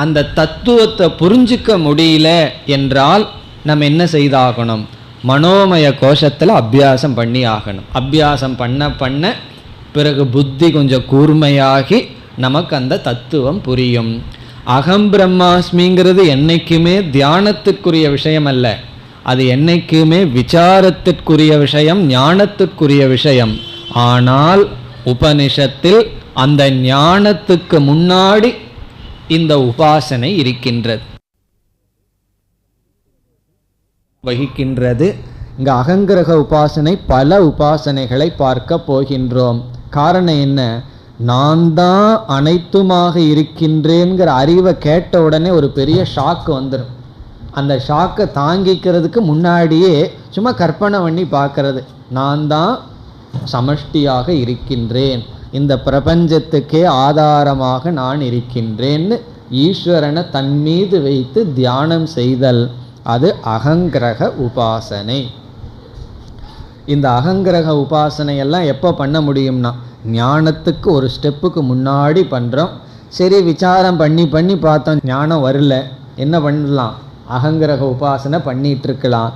அந்த தத்துவத்தை புரிஞ்சிக்க முடியல என்றால் நம்ம என்ன செய்தாகணும், மனோமய கோஷத்தில் அபியாசம் பண்ணி ஆகணும். அபியாசம் பண்ண பண்ண பிறகு புத்தி கொஞ்சம் கூர்மையாகி நமக்கு அந்த தத்துவம் புரியும். அகம் பிரம்மாஸ்மிங்கிறது என்னைக்குமே தியானத்திற்குரிய விஷயம் அல்ல, அது என்னைக்குமே விசாரத்திற்குரிய விஷயம், ஞானத்திற்குரிய விஷயம். ஆனால் உபனிஷத்தில் அந்த ஞானத்துக்கு முன்னாடி இந்த உபாசனை இருக்கின்றது, வகிக்கின்றது. இங்கே அகங்கிரக உபாசனை பல உபாசனைகளை பார்க்க போகின்றோம். காரணம் என்ன, நான் தான் அனைத்துமாக இருக்கின்றேங்கிற அறிவை கேட்ட உடனே ஒரு பெரிய ஷாக்கு வந்துடும். அந்த ஷாக்கை தாங்கிக்கிறதுக்கு முன்னாடியே சும்மா கற்பனை பண்ணி பார்க்கறது, நான் தான் சமஷ்டியாக இருக்கின்றேன், இந்த பிரபஞ்சத்துக்கே ஆதாரமாக நான் இருக்கின்றேன்னு ஈஸ்வரனை தன் மீது வைத்து தியானம் செய்தல், அது அகங்கிரக உபாசனை. இந்த அகங்கிரக உபாசனை எல்லாம் எப்போ பண்ண முடியும்னா, ஞானத்துக்கு ஒரு ஸ்டெப்புக்கு முன்னாடி பண்ணுறோம். சரி, விசாரம் பண்ணி பண்ணி பார்த்தோம், ஞானம் வரல, என்ன பண்ணலாம், அகங்கிரக உபாசனை பண்ணிகிட்ருக்கலாம்.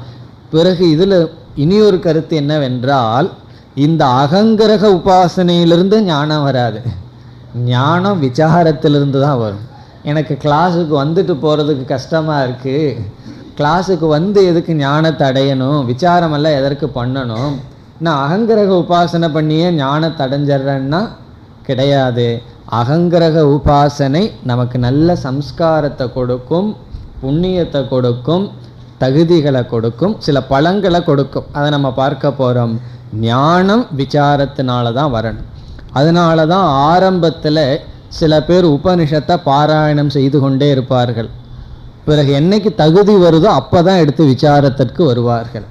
பிறகு இதில் இனியொரு கருத்து என்னவென்றால், இந்த அகங்கிரக உபாசனையிலிருந்து ஞானம் வராது, ஞானம் விசாரத்திலிருந்து தான் வரும். எனக்கு கிளாஸுக்கு வந்துட்டு போகிறதுக்கு கஷ்டமாக இருக்குது, கிளாஸுக்கு எதுக்கு ஞானத்தை அடையணும், விசாரமெல்லாம் எதற்கு பண்ணணும், நான் அகங்கிரக உபாசனை பண்ணியே ஞானத்தை அடைஞ்சிட்றேன்னா கிடையாது. அகங்கிரக உபாசனை நமக்கு நல்ல சம்ஸ்காரத்தை கொடுக்கும், புண்ணியத்தை கொடுக்கும், தகுதிகளை கொடுக்கும், சில பலன்களை கொடுக்கும். அதை நம்ம பார்க்க போகிறோம். ஞானம் விசாரத்தினால தான் வரணும். அதனால தான் ஆரம்பத்தில் சில பேர் உபனிஷத்தை பாராயணம் செய்து கொண்டே இருப்பார்கள். பிறகு என்னைக்கு தகுதி வருதோ அப்போ தான் எடுத்து விசாரத்திற்கு வருவார்கள்.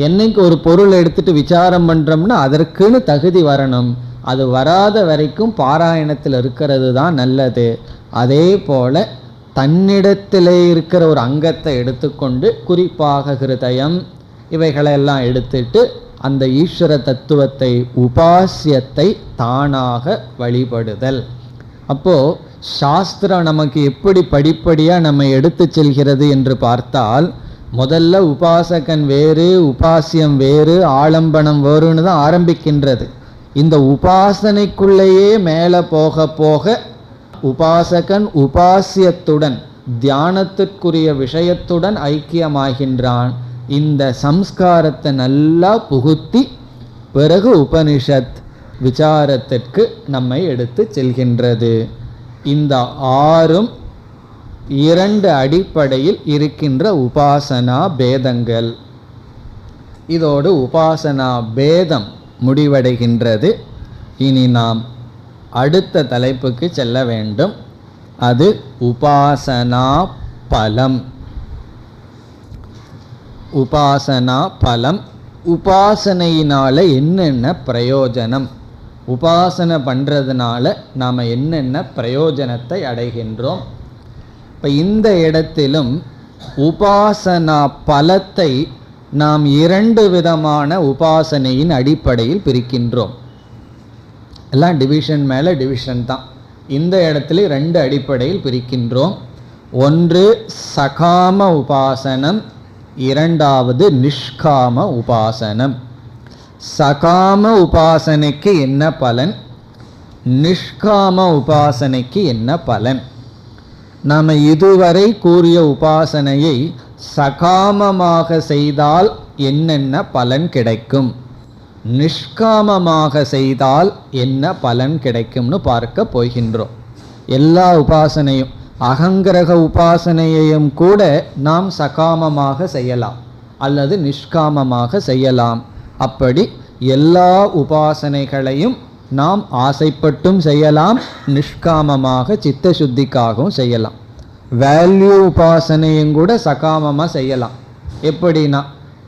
என்னைக்கு ஒரு பொருள் எடுத்துட்டு விசாரம் பண்ணுறோம்னா அதற்குன்னு தகுதி வரணும். அது வராத வரைக்கும் பாராயணத்தில் இருக்கிறது தான் நல்லது. அதே போல் தன்னிடத்திலே இருக்கிற ஒரு அங்கத்தை எடுத்துக்கொண்டு, குறிப்பாக ஹிருதயம் இவைகளெல்லாம் எடுத்துட்டு அந்த ஈஸ்வர தத்துவத்தை, உபாசியத்தை தானாக வழிபடுதல். அப்போது சாஸ்திரம் நமக்கு எப்படி படிப்படியாக நம்ம எடுத்து செல்கிறது என்று பார்த்தால், முதல்ல உபாசகன் வேறு, உபாசியம் வேறு, ஆலம்பனம் வேறுன்னு தான் ஆரம்பிக்கின்றது. இந்த உபாசனைக்குள்ளேயே மேலே போக போக உபாசகன் உபாசியத்துடன், தியானத்திற்குரிய விஷயத்துடன் ஐக்கியமாகின்றான். இந்த சம்ஸ்காரத்தை நல்லா புகுத்தி பிறகு உபனிஷத் விசாரத்திற்கு நம்மை எடுத்து செல்கின்றது. இந்த 6ம் 2 அடிப்படையில் இருக்கின்ற உபாசனா பேதங்கள். இதோடு உபாசனா பேதம் முடிவடைகின்றது. இனி நாம் அடுத்த தலைப்புக்கு செல்ல வேண்டும். அது உபாசனா பலம். உபாசனா பலம், உபாசனையினால என்னென்ன பிரயோஜனம், உபாசனை பண்ணுறதுனால நாம் என்னென்ன பிரயோஜனத்தை அடைகின்றோம். இப்போ இந்த இடத்திலும் உபாசனா பலத்தை நாம் 2 விதமான உபாசனையின் அடிப்படையில் பிரிக்கின்றோம். எல்லாம் டிவிஷன் மேலே டிவிஷன் தான். இந்த இடத்துல 2 அடிப்படையில் பிரிக்கின்றோம். ஒன்று சகாம உபாசனம், இரண்டாவது நிஷ்காம உபாசனம். சகாம உபாசனைக்கு என்ன பலன், நிஷ்காம உபாசனைக்கு என்ன பலன்? நாம் இதுவரை கூறிய உபாசனையை சகாமமாக செய்தால் என்னென்ன பலன் கிடைக்கும், நிஷ்காமமாக செய்தால் என்ன பலன் கிடைக்கும்னு பார்க்க போகின்றோம். எல்லா உபாசனையும், அகங்கிரக உபாசனையையும் கூட நாம் சகாமமாக செய்யலாம் அல்லது நிஷ்காமமாக செய்யலாம். அப்படி எல்லா உபாசனைகளையும் நாம் ஆசைப்பட்டும் செய்யலாம், நிஷ்காமமாக சித்த சுத்திக்காகவும் செய்யலாம். வேல்யூ உபாசனையும் கூட சகாமமாக செய்யலாம். எப்படின்னா,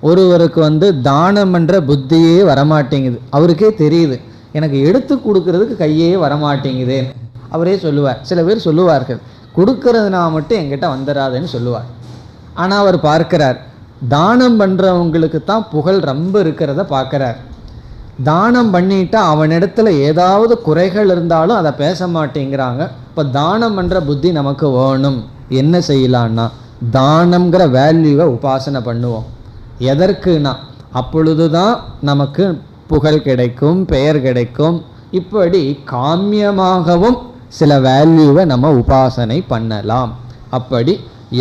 ஒருவருக்கு தானம் என்ற புத்தியே வரமாட்டேங்குது. அவருக்கே தெரியுது எனக்கு எடுத்து கொடுக்கறதுக்கு கையே வரமாட்டேங்குதேன்னு. அவரே சொல்லுவார். சில பேர் சொல்லுவார்கள், கொடுக்கறதுனா மட்டும் என்கிட்ட வந்துடாதுன்னு சொல்லுவார். ஆனால் அவர் பார்க்கிறார், தானம் பண்ணுறவங்களுக்கு தான் புகழ் ரொம்ப இருக்கிறத பார்க்குறார். தானம் பண்ணிட்டா அவனிடத்துல ஏதாவது குறைகள் இருந்தாலும் அதை பேச மாட்டேங்கிறாங்க. இப்போ தானம் பண்ணுற புத்தி நமக்கு வேணும். என்ன செய்யலான்னா, தானம்ங்கிற வேல்யூவை உபாசனை பண்ணுவோம். எதற்குனா, அப்பொழுது தான் நமக்கு புகழ் கிடைக்கும், பெயர் கிடைக்கும். இப்படி காமியமாகவும் சில வேல்யூவை நம்ம உபாசனை பண்ணலாம். அப்படி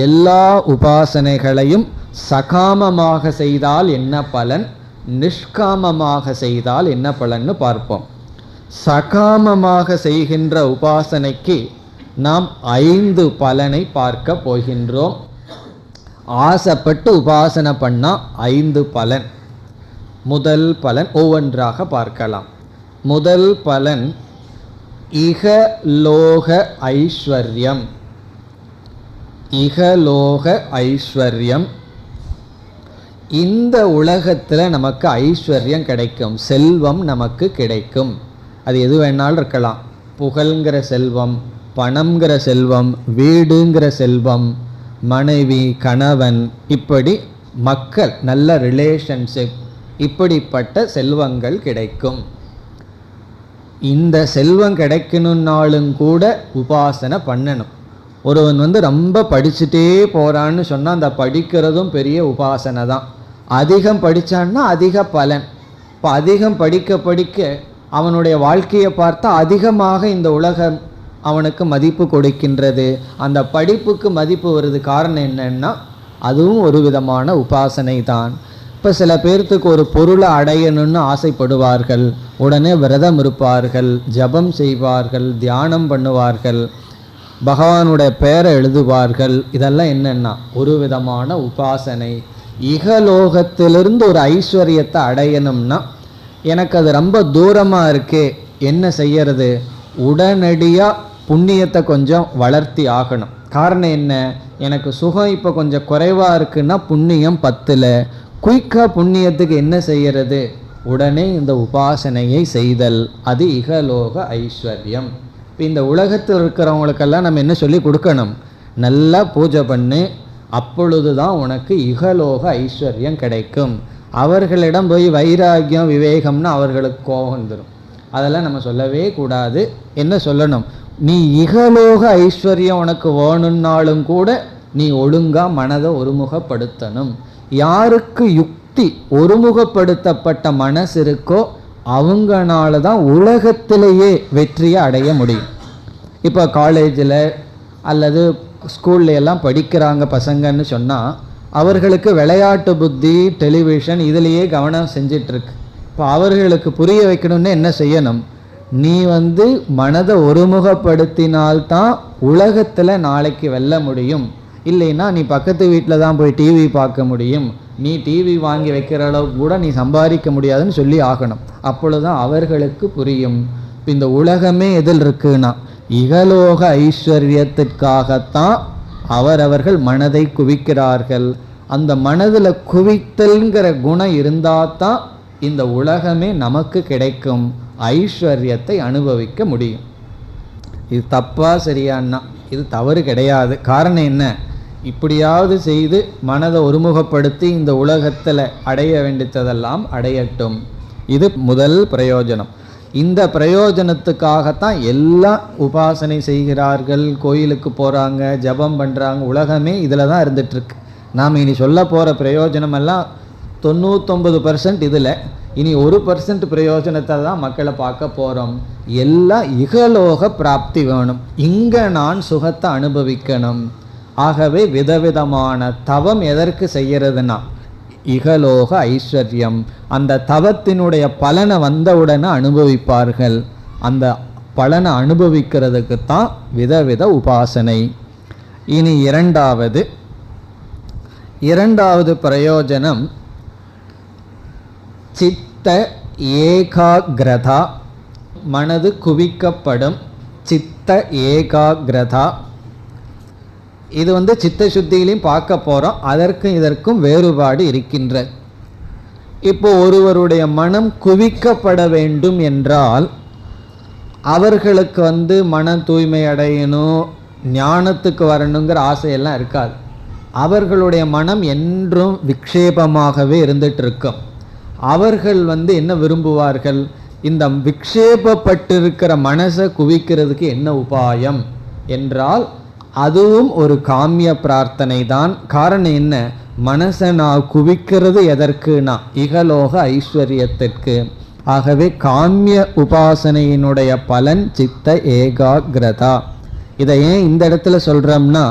எல்லா உபாசனைகளையும் சகாமமாக செய்தால் என்ன பலன், நிஷ்காமமாக செய்தால் என்ன பலன்னு பார்ப்போம். சகாமமாக செய்கின்ற உபாசனைக்கு நாம் 5 பலனை பார்க்க போகின்றோம். ஆசைப்பட்டு உபாசனை பண்ணால் 5 பலன். முதல் பலன் ஒவ்வொன்றாக பார்க்கலாம். முதல் பலன் இகலோக ஐஸ்வர்யம். இகலோக ஐஸ்வர்யம். இந்த உலகத்தில் நமக்கு ஐஸ்வர்யம் கிடைக்கும், செல்வம் நமக்கு கிடைக்கும். அது எது வேணாலும் இருக்கலாம். புகழ்ங்கிற செல்வம், பணம்ங்கிற செல்வம், வீடுங்கிற செல்வம், மனைவி, கணவன், இப்படி மக்கள், நல்ல ரிலேஷன்ஷிப், இப்படிப்பட்ட செல்வங்கள் கிடைக்கும். இந்த செல்வம் கிடைக்கணுன்னாலும் கூட உபாசனை பண்ணணும். ஒருவன் ரொம்ப படிச்சுட்டே போகிறான்னு சொன்னால் அந்த படிக்கிறதும் பெரிய உபாசனை தான். அதிகம் படித்தான்னா அதிக பலன். இப்போ அதிகம் படிக்க படிக்க அவனுடைய வாழ்க்கையை பார்த்தா அதிகமாக இந்த உலகம் அவனுக்கு மதிப்பு கொடுக்கின்றது. அந்த படிப்புக்கு மதிப்பு வருது. காரணம் என்னன்னா, அதுவும் ஒரு விதமான உபாசனை தான். இப்போ சில பேர்த்துக்கு ஒரு பொருளை அடையணும்னு ஆசைப்படுவார்கள், உடனே விரதம் இருப்பார்கள், ஜபம் செய்வார்கள், தியானம் பண்ணுவார்கள், பகவானுடைய பெயரை எழுதுவார்கள். இதெல்லாம் என்னென்னா ஒரு விதமான உபாசனை. இகலோகத்திலிருந்து ஒரு ஐஸ்வர்யத்தை அடையணும்னா எனக்கு அது ரொம்ப தூரமாக இருக்கே, என்ன செய்யறது? உடனடியாக புண்ணியத்தை கொஞ்சம் வளர்த்தி ஆகணும். காரணம் என்ன? எனக்கு சுகம் இப்போ கொஞ்சம் குறைவாக இருக்குன்னா புண்ணியம் 10. குயிக்காக புண்ணியத்துக்கு என்ன செய்யறது? உடனே இந்த உபாசனையை செய்தல். அது இகலோக ஐஸ்வர்யம். இப்போ இந்த உலகத்தில் இருக்கிறவங்களுக்கெல்லாம் நம்ம என்ன சொல்லி கொடுக்கணும்? நல்லா பூஜை பண்ணு, அப்பொழுது தான் உனக்கு இகலோக ஐஸ்வர்யம் கிடைக்கும். அவர்களிடம் போய் வைராக்கியம், விவேகம்னு அவர்களுக்கு கோபம் வந்துடும். அதெல்லாம் நம்ம சொல்லவே கூடாது. என்ன சொல்லணும்? நீ இகலோக ஐஸ்வர்யம் உனக்கு வேணும்னாலும் கூட நீ ஒழுங்காக மனதை ஒருமுகப்படுத்தணும். யாருக்கு யுக்தி ஒருமுகப்படுத்தப்பட்ட மனசு இருக்கோ அவங்கனால தான் உலகத்திலேயே வெற்றியை அடைய முடியும். இப்போ காலேஜில் அல்லது ஸ்கூல்ல எல்லாம் படிக்கிறாங்க பசங்கன்னு சொன்னால் அவர்களுக்கு விளையாட்டு புத்தி, டெலிவிஷன் இதிலேயே கவனம் செஞ்சிட்ருக்கு. இப்போ அவர்களுக்கு புரிய வைக்கணும்னு என்ன செய்யணும்? நீ மனதை ஒருமுகப்படுத்தினால்தான் உலகத்தில் நாளைக்கு வெல்ல முடியும். இல்லைன்னா நீ பக்கத்து வீட்டில் தான் போய் டிவி பார்க்க முடியும். நீ டிவி வாங்கி வைக்கிற அளவுக்கு கூட நீ சம்பாதிக்க முடியாதுன்னு சொல்லி ஆகணும். அப்பொழுதுதான் அவர்களுக்கு புரியும். இந்த உலகமே எதில் இருக்குன்னா இகலோக ஐஸ்வர்யத்திற்காகத்தான் அவரவர்கள் மனதை குவிக்கிறார்கள். அந்த மனதில் குவித்தல்ங்கிற குணம் இருந்தால் தான் இந்த உலகமே நமக்கு கிடைக்கும், ஐஸ்வர்யத்தை அனுபவிக்க முடியும். இது தப்பா சரியான்னா? இது தவறு கிடையாது. காரணம் என்ன? இப்படியாவது செய்து மனதை ஒருமுகப்படுத்தி இந்த உலகத்தில் அடைய வேண்டியதெல்லாம் அடையட்டும். இது முதல் பிரயோஜனம். இந்த பிரயோஜனத்துக்காகத்தான் எல்லாம் உபாசனை செய்கிறார்கள், கோயிலுக்கு போகிறாங்க, ஜபம் பண்ணுறாங்க. உலகமே இதில் தான் இருந்துகிட்ருக்கு. நாம் இனி சொல்ல போகிற பிரயோஜனமெல்லாம் 99% இதில். இனி 1% பிரயோஜனத்தை தான் மக்களை பார்க்க போகிறோம். எல்லாம் இகலோக பிராப்தி வேணும், இங்கே நான் சுகத்தை அனுபவிக்கணும். ஆகவே விதவிதமான தவம் எதற்கு செய்கிறதுனா இகலோக ஐஸ்வர்யம். அந்த தவத்தினுடைய பலனை வந்தவுடனே அனுபவிப்பார்கள். அந்த பலனை அனுபவிக்கிறதுக்கு தான் விதவித உபாசனை. இனி இரண்டாவது பிரயோஜனம் சித்த ஏகாகிரதா. மனது குவிக்கப்படும். சித்த ஏகாகிரதா. இது சித்த சுத்தியிலையும் பார்க்க போகிறோம். அதற்கும் இதற்கும் வேறுபாடு இருக்கின்றது. இப்போ ஒருவருடைய மனம் குவிக்கப்பட வேண்டும் என்றால் அவர்களுக்கு மன தூய்மை அடையணும், ஞானத்துக்கு வரணுங்கிற ஆசையெல்லாம் இருக்காது. அவர்களுடைய மனம் என்றும் விக்ஷேபமாகவே இருந்துட்டு இருக்கும். அவர்கள் என்ன விரும்புவார்கள்? இந்த விக்ஷேபப்பட்டிருக்கிற மனசை குவிக்கிறதுக்கு என்ன உபாயம் என்றால் அதுவும் ஒரு காமிய பிரார்த்தனை தான். காரணம் என்ன? மனசை நான் குவிக்கிறது எதற்குனா இகலோக ஐஸ்வர்யத்திற்கு. ஆகவே காமிய உபாசனையினுடைய பலன் சித்த ஏகாகிரதா. இதை ஏன் இந்த இடத்துல சொல்றோம்னா,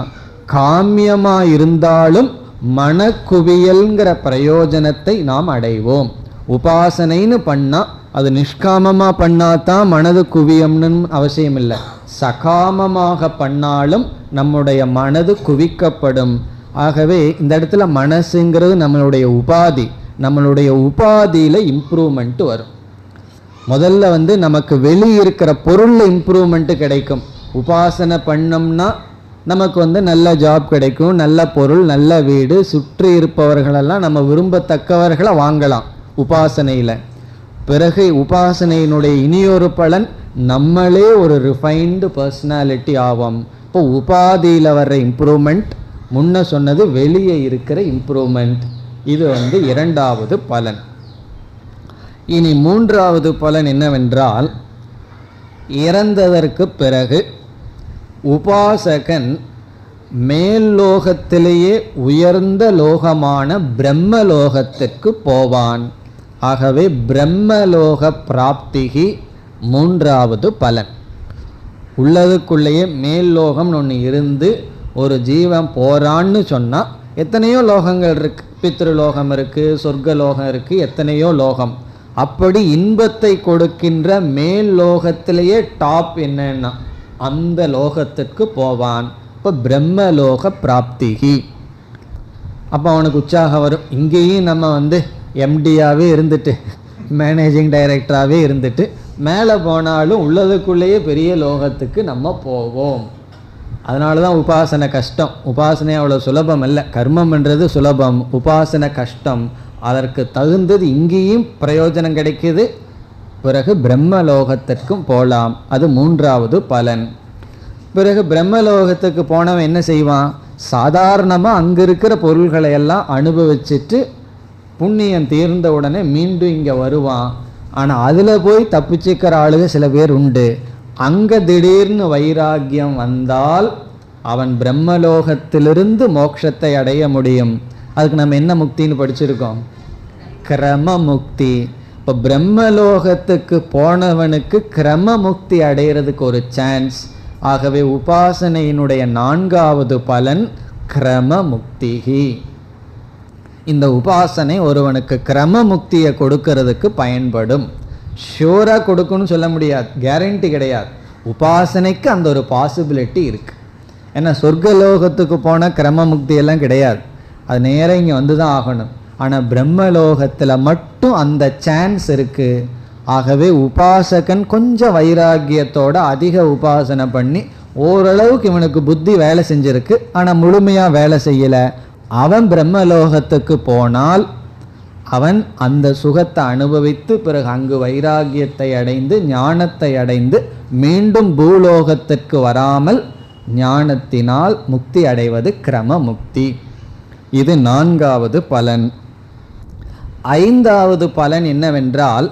காமியமா இருந்தாலும் மனக்குவியல்ங்கிற பிரயோஜனத்தை நாம் அடைவோம். உபாசனைன்னு பண்ணா அது நிஷ்காமமா பண்ணாதான் மனது குவியம்னு அவசியம் இல்லை. சகாமமாக பண்ணாலும் நம்முடைய மனது குவிக்கப்படும். ஆகவே இந்த இடத்துல மனசுங்கிறது நம்மளுடைய உபாதி. நம்மளுடைய உபாதியில இம்ப்ரூவ்மெண்ட் வரும். முதல்ல நமக்கு வெளியிருக்கிற பொருள்ல இம்ப்ரூவ்மெண்ட் கிடைக்கும். உபாசனை பண்ணோம்னா நமக்கு நல்ல ஜாப் கிடைக்கும், நல்ல பொருள், நல்ல வீடு, சுற்றி இருப்பவர்களெல்லாம் நம்ம விரும்பத்தக்கவர்களை வாங்கலாம் உபாசனையில். பிறகு உபாசனையினுடைய இனியொரு பலன் நம்மளே ஒரு ரிஃபைன்டு பர்சனாலிட்டி ஆவோம். இப்போ உபாதியில் வர்ற இம்ப்ரூவ்மெண்ட், முன்ன சொன்னது வெளியே இருக்கிற இம்ப்ரூவ்மெண்ட். இது இரண்டாவது பலன். இனி மூன்றாவது பலன் என்னவென்றால், இறந்ததற்கு பிறகு உபாசகன் மேல் லோகத்திலேயே உயர்ந்த லோகமான பிரம்மலோகத்திற்கு போவான். ஆகவே பிரம்மலோக பிராப்திகி மூன்றாவது பலன். உள்ளதுக்குள்ளேயே மேல் லோகம்னு ஒன்று இருந்து ஒரு ஜீவன் போறான்னு சொன்னால் எத்தனையோ லோகங்கள் இருக்கு. பித்ருலோகம் இருக்கு, சொர்க்கலோகம் இருக்கு, எத்தனையோ லோகம். அப்படி இன்பத்தை கொடுக்கின்ற மேல் லோகத்திலேயே டாப் என்னன்னா அந்த லோகத்திற்கு போவான். இப்போ பிரம்மலோக பிராப்திகி. அப்போ அவனுக்கு உற்சாகம் வரும். இங்கேயும் நம்ம எம்டியாகவே இருந்துட்டு மேனேஜிங் டைரக்டராகவே இருந்துட்டு மேலே போனாலும் உள்ளதுக்குள்ளேயே பெரிய லோகத்துக்கு நம்ம போவோம். அதனால தான் உபாசனை கஷ்டம். உபாசனை அவ்வளோ சுலபம் அல்ல. கர்மம்ன்றது சுலபம், உபாசனை கஷ்டம். அதற்கு தகுந்தது இங்கேயும் பிரயோஜனம் கிடைக்கிது. பிறகு பிரம்மலோகத்திற்கும் போகலாம். அது மூன்றாவது பலன். பிறகு பிரம்மலோகத்துக்கு போனவன் என்ன செய்வான்? சாதாரணமாக அங்கே இருக்கிற பொருள்களை எல்லாம் அனுபவிச்சுட்டு புண்ணியம் தீர்ந்த உடனே மீண்டும் இங்கே வருவான். ஆனால் அதில் போய் தப்பிச்சுக்கிற ஆளுக சில பேர் உண்டு. அங்கே திடீர்னு வைராக்கியம் வந்தால் அவன் பிரம்மலோகத்திலிருந்து மோட்சத்தை அடைய முடியும். அதுக்கு நம்ம என்ன முக்தின்னு படிச்சிருக்கோம்? கிரம முக்தி. இப்போ பிரம்மலோகத்துக்கு போனவனுக்கு கிரம முக்தி அடைகிறதுக்கு ஒரு சான்ஸ். ஆகவே உபாசனையினுடைய நான்காவது பலன் கிரம முக்திகி. இந்த உபாசனை ஒருவனுக்கு கிரம முக்தியை கொடுக்கறதுக்கு பயன்படும். ஷூராக கொடுக்கணும்னு சொல்ல முடியாது, கேரண்டி கிடையாது. உபாசனைக்கு அந்த ஒரு பாசிபிலிட்டி இருக்கு. ஏன்னா சொர்க்கலோகத்துக்கு போனால் கிரம முக்தி எல்லாம் கிடையாது, அது நேராக இங்கே வந்து தான் ஆகணும். ஆனால் பிரம்மலோகத்தில் மட்டும் அந்த சான்ஸ் இருக்கு. ஆகவே உபாசகன் கொஞ்சம் வைராக்கியத்தோட அதிக உபாசனை பண்ணி ஓரளவுக்கு இவனுக்கு புத்தி வேலை செஞ்சிருக்கு, ஆனால் முழுமையாக வேலை செய்யலை. அவன் பிரம்மலோகத்துக்கு போனால் அவன் அந்த சுகத்தை அனுபவித்து பிறகு அங்கு வைராகியத்தை அடைந்து ஞானத்தை அடைந்து மீண்டும் பூலோகத்திற்கு வராமல் ஞானத்தினால் முக்தி அடைவது கிரம முக்தி. இது நான்காவது பலன். ஐந்தாவது பலன் என்னவென்றால்,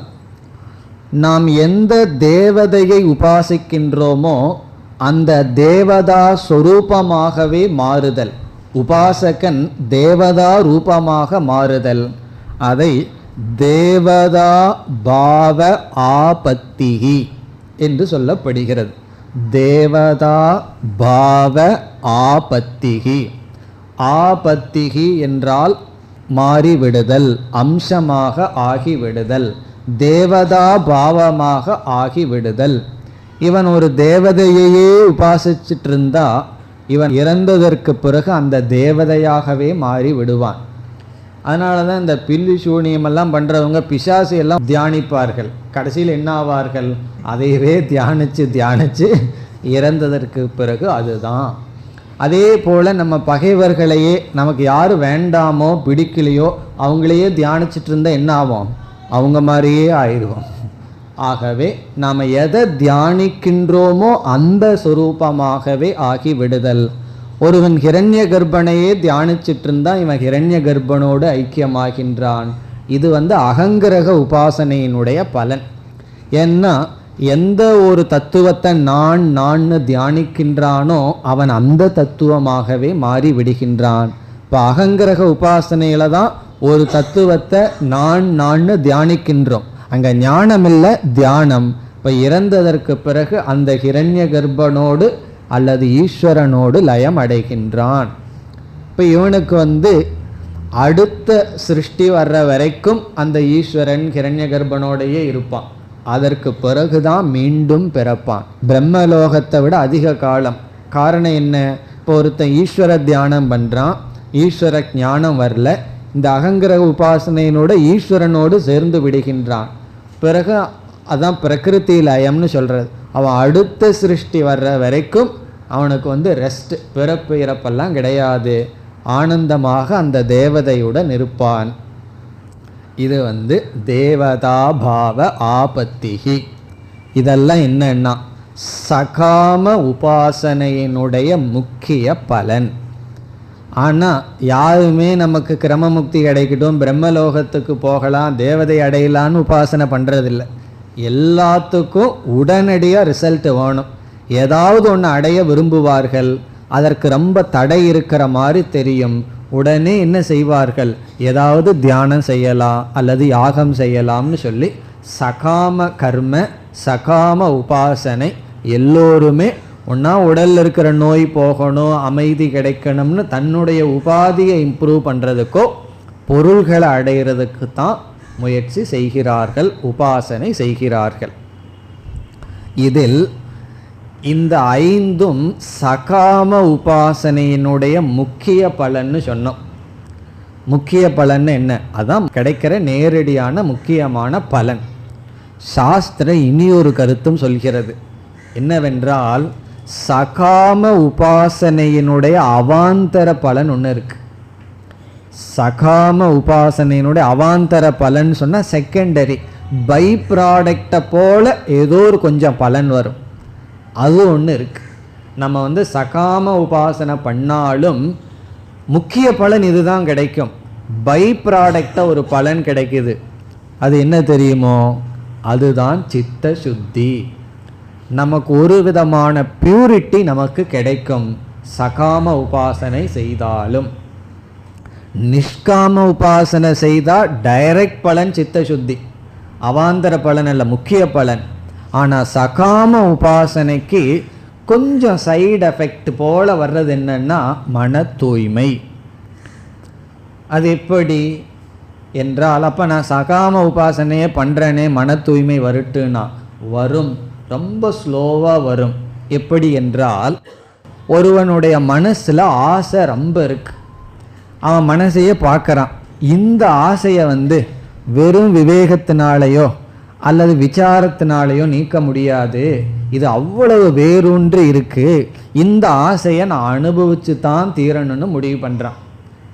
நாம் எந்த தேவதையை உபாசிக்கின்றோமோ அந்த தேவதா சொரூபமாகவே மாறுதல். உபாசகன் தேவதா ரூபமாக மாறுதல். அதை தேவதா பாவ ஆபத்திகி என்று சொல்லப்படுகிறது. தேவதா பாவ ஆபத்திகி. ஆபத்திகி என்றால் மாறிவிடுதல், அம்சமாக ஆகிவிடுதல், தேவதா பாவமாக ஆகிவிடுதல். இவன் ஒரு தேவதையையே உபாசிச்சுட்டு இருந்தா இவன் இறந்ததற்கு பிறகு அந்த தேவதையாகவே மாறி விடுவான். அதனால தான் இந்த பில்லி சூனியமெல்லாம் பண்ணுறவங்க பிசாசு எல்லாம் தியானிப்பார்கள். கடைசியில் என்ன ஆவார்கள்? அதையவே தியானித்து தியானித்து இறந்ததற்கு பிறகு அதுதான். அதே போல் நம்ம பகைவர்களையே நமக்கு யார் வேண்டாமோ பிடிக்கலையோ அவங்களையே தியானிச்சுட்டு இருந்தால் என்ன ஆகும்? அவங்க மாதிரியே ஆயிடுவோம். ஆகவே நாம் எதை தியானிக்கின்றோமோ அந்த சொரூபமாகவே ஆகி விடுதல். ஒருவன் ஹிரண்ய கர்ப்பனையே தியானிச்சிட்டு இருந்தால் இவன் ஹிரண்ய கர்ப்பனோடு ஐக்கியமாகின்றான். இது அகங்கிரக உபாசனையினுடைய பலன். ஏன்னா எந்த ஒரு தத்துவத்தை நான் தியானிக்கின்றானோ அவன் அந்த தத்துவமாகவே மாறி விடுகின்றான். இப்போ அகங்கிரக உபாசனையில தான் ஒரு தத்துவத்தை நான் தியானிக்கின்றோம். அங்கே ஞானம் இல்லை, தியானம். இப்போ இறந்ததற்கு பிறகு அந்த ஹிரண்ய கர்ப்பனோடு அல்லது ஈஸ்வரனோடு லயம் அடைகின்றான். இப்போ இவனுக்கு அடுத்த சிருஷ்டி வர்ற வரைக்கும் அந்த ஈஸ்வரன் ஹிரண்ய கர்ப்பனோடையே இருப்பான். அதற்கு பிறகுதான் மீண்டும் பிறப்பான். பிரம்மலோகத்தை விட அதிக காலம். காரணம் என்ன? இப்போ ஒருத்தன் ஈஸ்வர தியானம் பண்ணுறான், ஈஸ்வர ஞானம் வரல, இந்த அகங்கிரக உபாசனையினோட ஈஸ்வரனோடு சேர்ந்து விடுகின்றான். பிறகு அதான் பிரகிருதி லயம்னு சொல்கிறது. அவன் அடுத்த சிருஷ்டி வர்ற வரைக்கும் அவனுக்கு ரெஸ்ட், பிறப்பு இறப்பெல்லாம் கிடையாது. ஆனந்தமாக அந்த தேவதையுடன் இருப்பான். இது தேவதா பாவ ஆபத்திகி. இதெல்லாம் என்னன்னா சகாம உபாசனையினுடைய முக்கிய பலன். ஆனால் யாருமே நமக்கு கிரமமுக்தி கிடைக்கட்டும், பிரம்மலோகத்துக்கு போகலாம், தேவதை அடையலான்னு உபாசனை பண்ணுறதில்ல. எல்லாத்துக்கும் உடனடியாக ரிசல்ட் வேணும். ஏதாவது ஒன்று அடைய விரும்புவார்கள், அதற்கு ரொம்ப தடை இருக்கிற மாதிரி தெரியும். உடனே என்ன செய்வார்கள்? ஏதாவது தியானம் செய்யலாம் அல்லது யாகம் செய்யலாம்னு சொல்லி சகாம கர்ம சகாம உபாசனை எல்லோருமே ஒன்றா உடலில் இருக்கிற நோய் போகணும், அமைதி கிடைக்கணும்னு தன்னுடைய உபாதியை இம்ப்ரூவ் பண்ணுறதுக்கோ பொருள்களை அடைகிறதுக்கு தான் முயற்சி செய்கிறார்கள், உபாசனை செய்கிறார்கள். இதில் இந்த ஐந்தும் சகாம உபாசனையினுடைய முக்கிய பலன்னு சொன்னோம். முக்கிய பலன் என்ன? அதான் கிடைக்கிற நேரடியான முக்கியமான பலன். சாஸ்திரம் இனியொரு கருத்தும் சொல்கிறது. என்னவென்றால் சகாம உபாசனையினுடைய அவாந்தர பலன் ஒன்று இருக்கு. சகாம உபாசனையினுடைய அவாந்தர பலன் சொன்னால் செகண்டரி, பை ப்ராடக்டை போல ஏதோ ஒரு கொஞ்சம் பலன் வரும். அது ஒன்று இருக்கு. நம்ம சகாம உபாசனை பண்ணாலும் முக்கிய பலன் இதுதான் கிடைக்கும். பை ப்ராடக்டாக ஒரு பலன் கிடைக்குது. அது என்ன தெரியுமோ? அதுதான் சித்த சுத்தி. நமக்கு ஒரு விதமான பியூரிட்டி நமக்கு கிடைக்கும் சகாம உபாசனை செய்தாலும். நிஷ்காம உபாசனை செய்தால் டைரக்ட் பலன் சித்த சுத்தி, அவாந்தர பலன் அல்ல, முக்கிய பலன். ஆனால் சகாம உபாசனைக்கு கொஞ்சம் சைடு எஃபெக்ட் போல வர்றது என்னன்னா மன தூய்மை. அது எப்படி என்றால், அப்போ நான் சகாம உபாசனையே பண்ணுறேனே மன தூய்மை வருட்டுன்னா வரும், ரொம்ப ஸ்லோவாக வரும். எப்படி என்றால், ஒருவனுடைய மனசில் ஆசை ரொம்ப இருக்கு, அவன் மனசையே பார்க்குறான். இந்த ஆசையை வெறும் விவேகத்தினாலேயோ அல்லது விசாரத்தினாலேயோ நீக்க முடியாது, இது அவ்வளவு வேரூன்று இருக்கு, இந்த ஆசையை நான் அனுபவிச்சு தான் தீரணும்னு முடிவு பண்ணுறான்.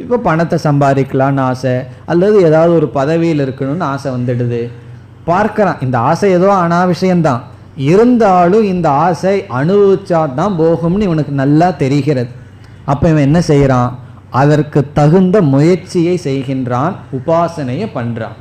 இப்போ பணத்தை சம்பாதிக்கலான்னு ஆசை, அல்லது ஏதாவது ஒரு பதவியில் இருக்கணும்னு ஆசை வந்துடுது. பார்க்குறான், இந்த ஆசை ஏதோ அனாவசியம்தான், இருந்தாலும் இந்த ஆசை அனுபவிச்சா தான் போகும்னு இவனுக்கு நல்லா தெரிகிறது. அப்போ இவன் என்ன செய்கிறான்? அதற்கு தகுந்த முயற்சியை செய்கின்றான், உபாசனையை பண்ணுறான்.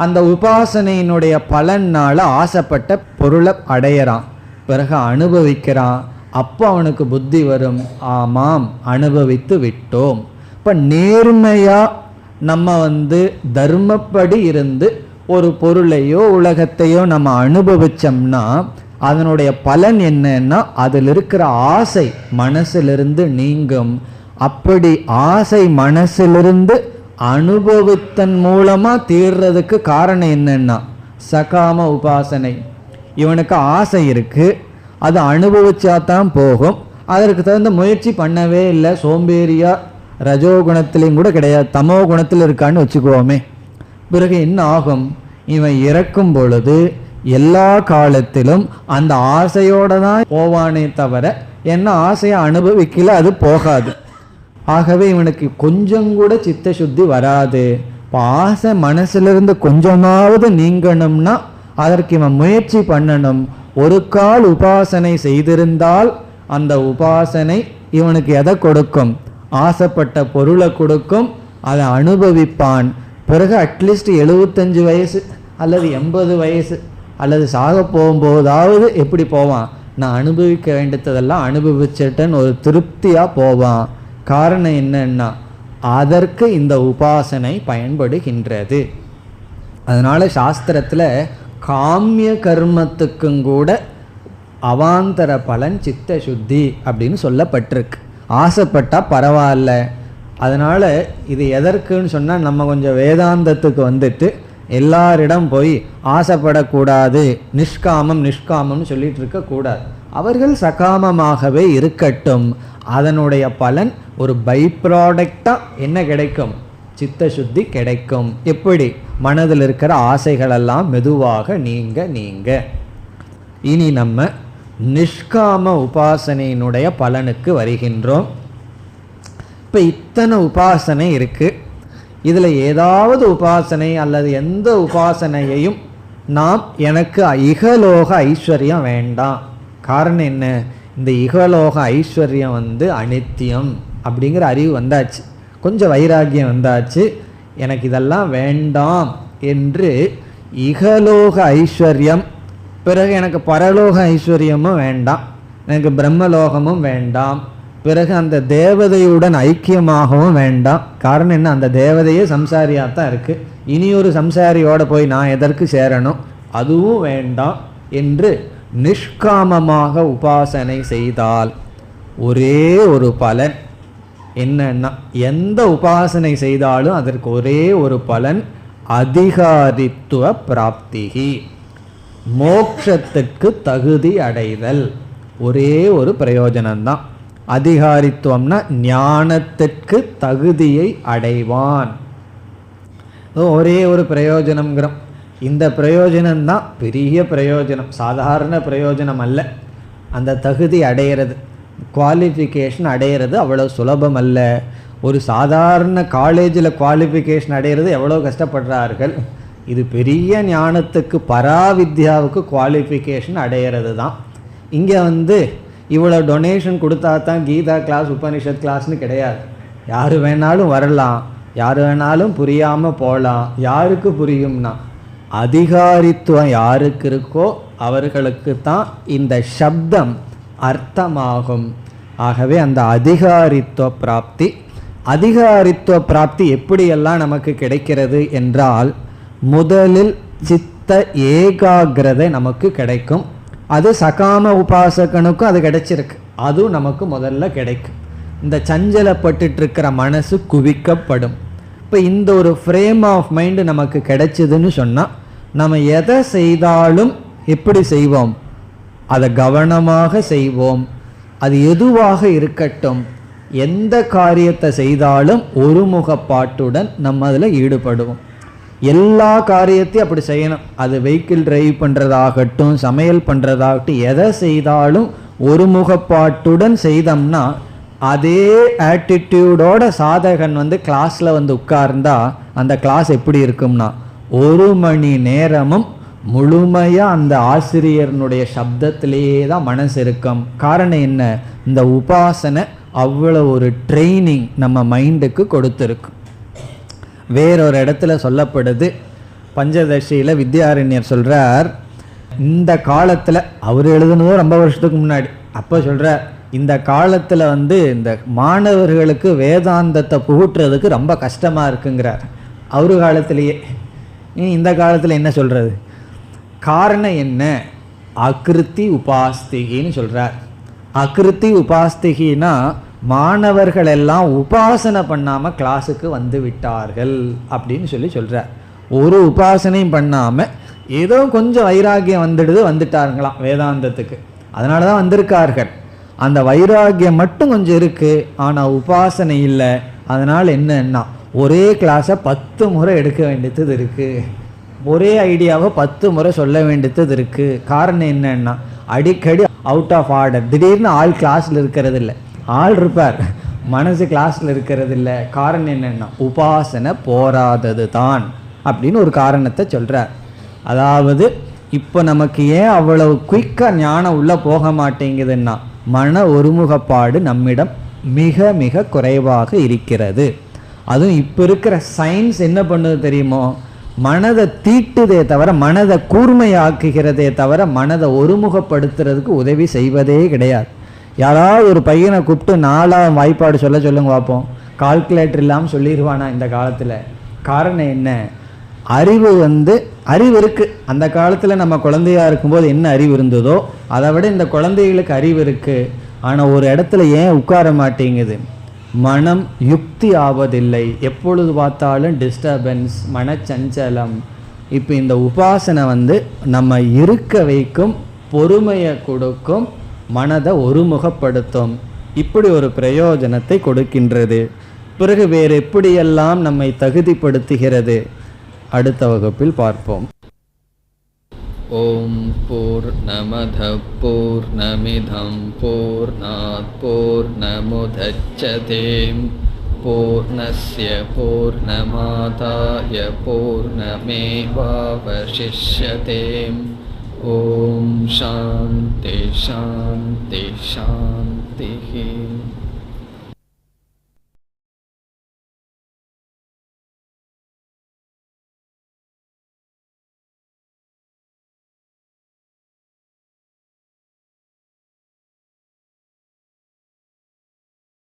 அந்த உபாசனையினுடைய பலனால் ஆசைப்பட்ட பொருளை அடையிறான், பிறகு அனுபவிக்கிறான். அப்போ அவனுக்கு புத்தி வரும், ஆமாம் அனுபவித்து விட்டோம். இப்போ நேர்மையாக நம்ம தர்மப்படி இருந்து ஒரு பொருளையோ உலகத்தையோ நம்ம அனுபவிச்சோம்னா அதனுடைய பலன் என்னன்னா அதில் இருக்கிற ஆசை மனசிலிருந்து நீங்கும். அப்படி ஆசை மனசிலிருந்து அனுபவித்தன் மூலமா தீர்றதுக்கு காரணம் என்னன்னா சகாம உபாசனை. இவனுக்கு ஆசை இருக்கு, அது அனுபவிச்சா தான் போகும், அதற்கு தகுந்த முயற்சி பண்ணவே இல்லை, சோம்பேறியா ரஜோகுணத்திலையும் கூட கிடையாது, தமோ குணத்தில் இருக்கான்னு வச்சுக்குவோமே. பிறகு என்ன ஆகும்? இவன் இறக்கும் பொழுது எல்லா காலத்திலும் அந்த ஆசையோட தான் போவானே தவிர ஏன்னா ஆசையை அனுபவிக்கல, அது போகாது. ஆகவே இவனுக்கு கொஞ்சம் கூட சித்த சுத்தி வராது. இப்போ ஆசை மனசுலேருந்து கொஞ்சமாவது நீங்கணும்னா அதற்கு இவன் முயற்சி பண்ணணும். ஒரு கால் உபாசனை செய்திருந்தால் அந்த உபாசனை இவனுக்கு எதை கொடுக்கும்? ஆசைப்பட்ட பொருளை கொடுக்கும், அதை அனுபவிப்பான். பிறகு அட்லீஸ்ட் 75 வயசு அல்லது 80 வயசு அல்லது சாக போகும்போதாவது எப்படி போவான்? நான் அனுபவிக்க வேண்டியதெல்லாம் அனுபவிச்சிட்டேன்னு ஒரு திருப்தியாக போவான். காரணம் என்னன்னா அதற்கு இந்த உபாசனை பயன்படுகின்றது. அதனால சாஸ்திரத்தில் காமிய கர்மத்துக்கும் கூட அவாந்தர பலன் சித்த சுத்தி அப்படின்னு சொல்லப்பட்டிருக்கு. ஆசைப்பட்டால் பரவாயில்ல. அதனால் இது எதற்குன்னு சொன்னால் நம்ம கொஞ்சம் வேதாந்தத்துக்கு வந்துட்டு எல்லாரிடம் போய் ஆசைப்படக்கூடாது, நிஷ்காமம் நிஷ்காமம்னு சொல்லிட்டு இருக்கக்கூடாது. அவர்கள் சகாமமாகவே இருக்கட்டும். அதனுடைய பலன் ஒரு பை ப்ராடக்டாக என்ன கிடைக்கும்? சித்த சுத்தி கிடைக்கும். எப்படி? மனதில் இருக்கிற ஆசைகளெல்லாம் மெதுவாக நீங்க. இனி நம்ம நிஷ்காம உபாசனையினுடைய பலனுக்கு வருகின்றோம். இப்போ இத்தனை உபாசனை இருக்குது. இதில் ஏதாவது உபாசனை அல்லது எந்த உபாசனையையும் நாம் எனக்கு இகலோக ஐஸ்வர்யம் வேண்டாம். காரணம் என்ன? இந்த இகலோக ஐஸ்வர்யம் அனித்தியம் அப்படிங்கிற அறிவு வந்தாச்சு, கொஞ்சம் வைராக்கியம் வந்தாச்சு. எனக்கு இதெல்லாம் வேண்டாம் என்று இகலோக ஐஸ்வர்யம், பிறகு எனக்கு பரலோக ஐஸ்வர்யமும் வேண்டாம், எனக்கு பிரம்மலோகமும் வேண்டாம், பிறகு அந்த தேவதையுடன் ஐக்கியமாகவும் வேண்டாம். காரணம் என்ன? அந்த தேவதையே சம்சாரியாக தான் இருக்குது. இனி ஒரு சம்சாரியோட போய் நான் எதற்கு சேரணும்? அதுவும் வேண்டாம் என்று நிஷ்காமமாக உபாசனை செய்தால் ஒரே ஒரு பலன் என்னன்னா, எந்த உபாசனை செய்தாலும் அதற்கு ஒரே ஒரு பலன், அதிகாரித்துவ பிராப்திகி, மோட்சத்துக்கு தகுதி அடைதல். ஒரே ஒரு பிரயோஜனம்தான். அதிகாரித்துவம்னா ஞானத்திற்கு தகுதியை அடைவான். ஒரே ஒரு பிரயோஜனம்ங்கிறோம். இந்த பிரயோஜனம்தான் பெரிய பிரயோஜனம், சாதாரண பிரயோஜனம் அல்ல. அந்த தகுதி அடையிறது, குவாலிஃபிகேஷன் அடையிறது அவ்வளோ சுலபம் அல்ல. ஒரு சாதாரண காலேஜில் குவாலிஃபிகேஷன் அடையிறது எவ்வளோ கஷ்டப்படுறார்கள். இது பெரிய ஞானத்துக்கு பராவித்யாவுக்கு குவாலிஃபிகேஷன் அடையிறது தான். இங்கே இவ்வளோ டொனேஷன் கொடுத்தா தான் கீதா கிளாஸ் உபனிஷத் கிளாஸ்னு கிடையாது. யார் வேணாலும் வரலாம், யார் வேணாலும் புரியாமல் போகலாம். யாருக்கு புரியும்னா அதிகாரித்துவம் யாருக்கு இருக்கோ அவர்களுக்கு தான் இந்த சப்தம் அர்த்தமாகும். ஆகவே அந்த அதிகாரித்துவ பிராப்தி, அதிகாரித்துவ பிராப்தி எப்படியெல்லாம் நமக்கு கிடைக்கிறது என்றால், முதலில் சித்த ஏகாகிரதை நமக்கு கிடைக்கும். அது சகாம உபாசகனுக்கும் அது கிடைச்சிருக்கு, அதுவும் நமக்கு முதல்ல கிடைக்கும். இந்த சஞ்சலப்பட்டு இருக்கிற மனசு குவிக்கப்படும். இப்போ இந்த ஒரு ஃப்ரேம் ஆஃப் மைண்டு நமக்கு கிடைச்சதுன்னு சொன்னால், நம்ம எதை செய்தாலும் எப்படி செய்வோம்? அதை கவனமாக செய்வோம். அது எதுவாக இருக்கட்டும், எந்த காரியத்தை செய்தாலும் ஒருமுகப்பாட்டுடன் நம்ம அதில் ஈடுபடுவோம். எல்லா காரியத்தையும் அப்படி செய்யணும். அது வெஹிக்கிள் டிரைவ் பண்ணுறதாகட்டும், சமையல் பண்ணுறதாகட்டும், எதை செய்தாலும் ஒருமுகப்பாட்டுடன் செய்தோம்னா, அதே ஆட்டிடியூடோட சாதகன் கிளாஸில் உட்கார்ந்தா அந்த கிளாஸ் எப்படி இருக்கும்னா, 1 மணி நேரமும் முழுமையாக அந்த ஆசிரியர்னுடைய சப்தத்திலேயே தான் மனசு இருக்கும். காரணம் என்ன? இந்த உபாசனை அவ்வளோ ஒரு ட்ரைனிங் நம்ம மைண்டுக்கு கொடுத்துருக்கு. வேறொரு இடத்துல சொல்லப்படுது, பஞ்சதசியில் வித்யாரண்யர் சொல்கிறார், இந்த காலத்தில் அவர் எழுதுனதோ ரொம்ப வருஷத்துக்கு முன்னாடி, அப்போ சொல்கிறார், இந்த காலத்தில் இந்த மாணவர்களுக்கு வேதாந்தத்தை புகுட்டுறதுக்கு ரொம்ப கஷ்டமாக இருக்குங்கிறார். அவரு காலத்திலேயே. இந்த காலத்தில் என்ன சொல்கிறது? காரணம் என்ன? அகிருத்தி உபாஸ்திகின்னு சொல்கிறார். அகிருத்தி உபாஸ்திகினா மாணவர்கள் எல்லாம் உபாசனை பண்ணாமல் கிளாஸுக்கு வந்து விட்டார்கள் அப்படின்னு சொல்கிறார். ஒரு உபாசனையும் பண்ணாமல் ஏதோ கொஞ்சம் வைராக்கியம் வந்துட்டாருங்களாம் வேதாந்தத்துக்கு, அதனால தான் வந்திருக்கார்கள். அந்த வைராக்கியம் மட்டும் கொஞ்சம் இருக்குது, ஆனால் உபாசனை இல்லை. அதனால் என்னன்னா ஒரே கிளாஸை 10 முறை எடுக்க வேண்டியது இருக்குது, ஒரே ஐடியாவை 10 முறை சொல்ல வேண்டியது இருக்குது. காரணம் என்னன்னா அடிக்கடி அவுட் ஆஃப் ஆர்டர். திடீர்னு ஆள் கிளாஸில் இருக்கிறது இல்லை, ஆள் இருப்பார், மனசு கிளாஸில் இருக்கிறது இல்லை. காரணம் என்னென்னா உபாசனை போராதது தான் அப்படின்னு ஒரு காரணத்தை சொல்கிறார். அதாவது இப்போ நமக்கு ஏன் அவ்வளவு குயிக்காக ஞானம் உள்ளே போக மாட்டேங்குதுன்னா மன ஒருமுகப்பாடு நம்மிடம் மிக மிக குறைவாக இருக்கிறது. அதுவும் இப்போ இருக்கிற சயின்ஸ் என்ன பண்ணுது தெரியுமோ, மனதை தீட்டுதே தவிர, மனதை கூர்மையாக்குகிறதே தவிர மனதை ஒருமுகப்படுத்துறதுக்கு உதவி செய்வதே கிடையாது. யாராவது ஒரு பையனை கூப்பிட்டு 4ஆம் வாய்ப்பாடு சொல்லுங்க பார்ப்போம், கால்குலேட்டர் இல்லாமல் சொல்லிடுவானா இந்த காலத்தில்? காரணம் என்ன? அறிவு இருக்குது. அந்த காலத்தில் நம்ம குழந்தையாக இருக்கும்போது என்ன அறிவு இருந்ததோ அதை விட இந்த குழந்தைகளுக்கு அறிவு இருக்குது. ஆனால் ஒரு இடத்துல ஏன் உட்கார மாட்டேங்குது? மனம் யுக்தி ஆவதில்லை, எப்பொழுது பார்த்தாலும் டிஸ்டர்பன்ஸ், மனச்சஞ்சலம். இப்போ இந்த உபாசனை நம்ம இருக்க வைக்கும், பொறுமையை கொடுக்கும், மனதை ஒருமுகப்படுத்தும், இப்படி ஒரு பிரயோஜனத்தை கொடுக்கின்றது. பிறகு வேறு எப்படியெல்லாம் நம்மை தகுதிப்படுத்துகிறது அடுத்த வகுப்பில் பார்ப்போம். ஓம் பூர்ணமத பூர்ணமிதம் பூர்ணாத் பூர்ணமுதச்யதே பூர்ணஸ்ய பூர்ணமாதாய பூர்ணமேவாவசிஷ்யதே. ஓம் சாந்தி சாந்தி சாந்தி.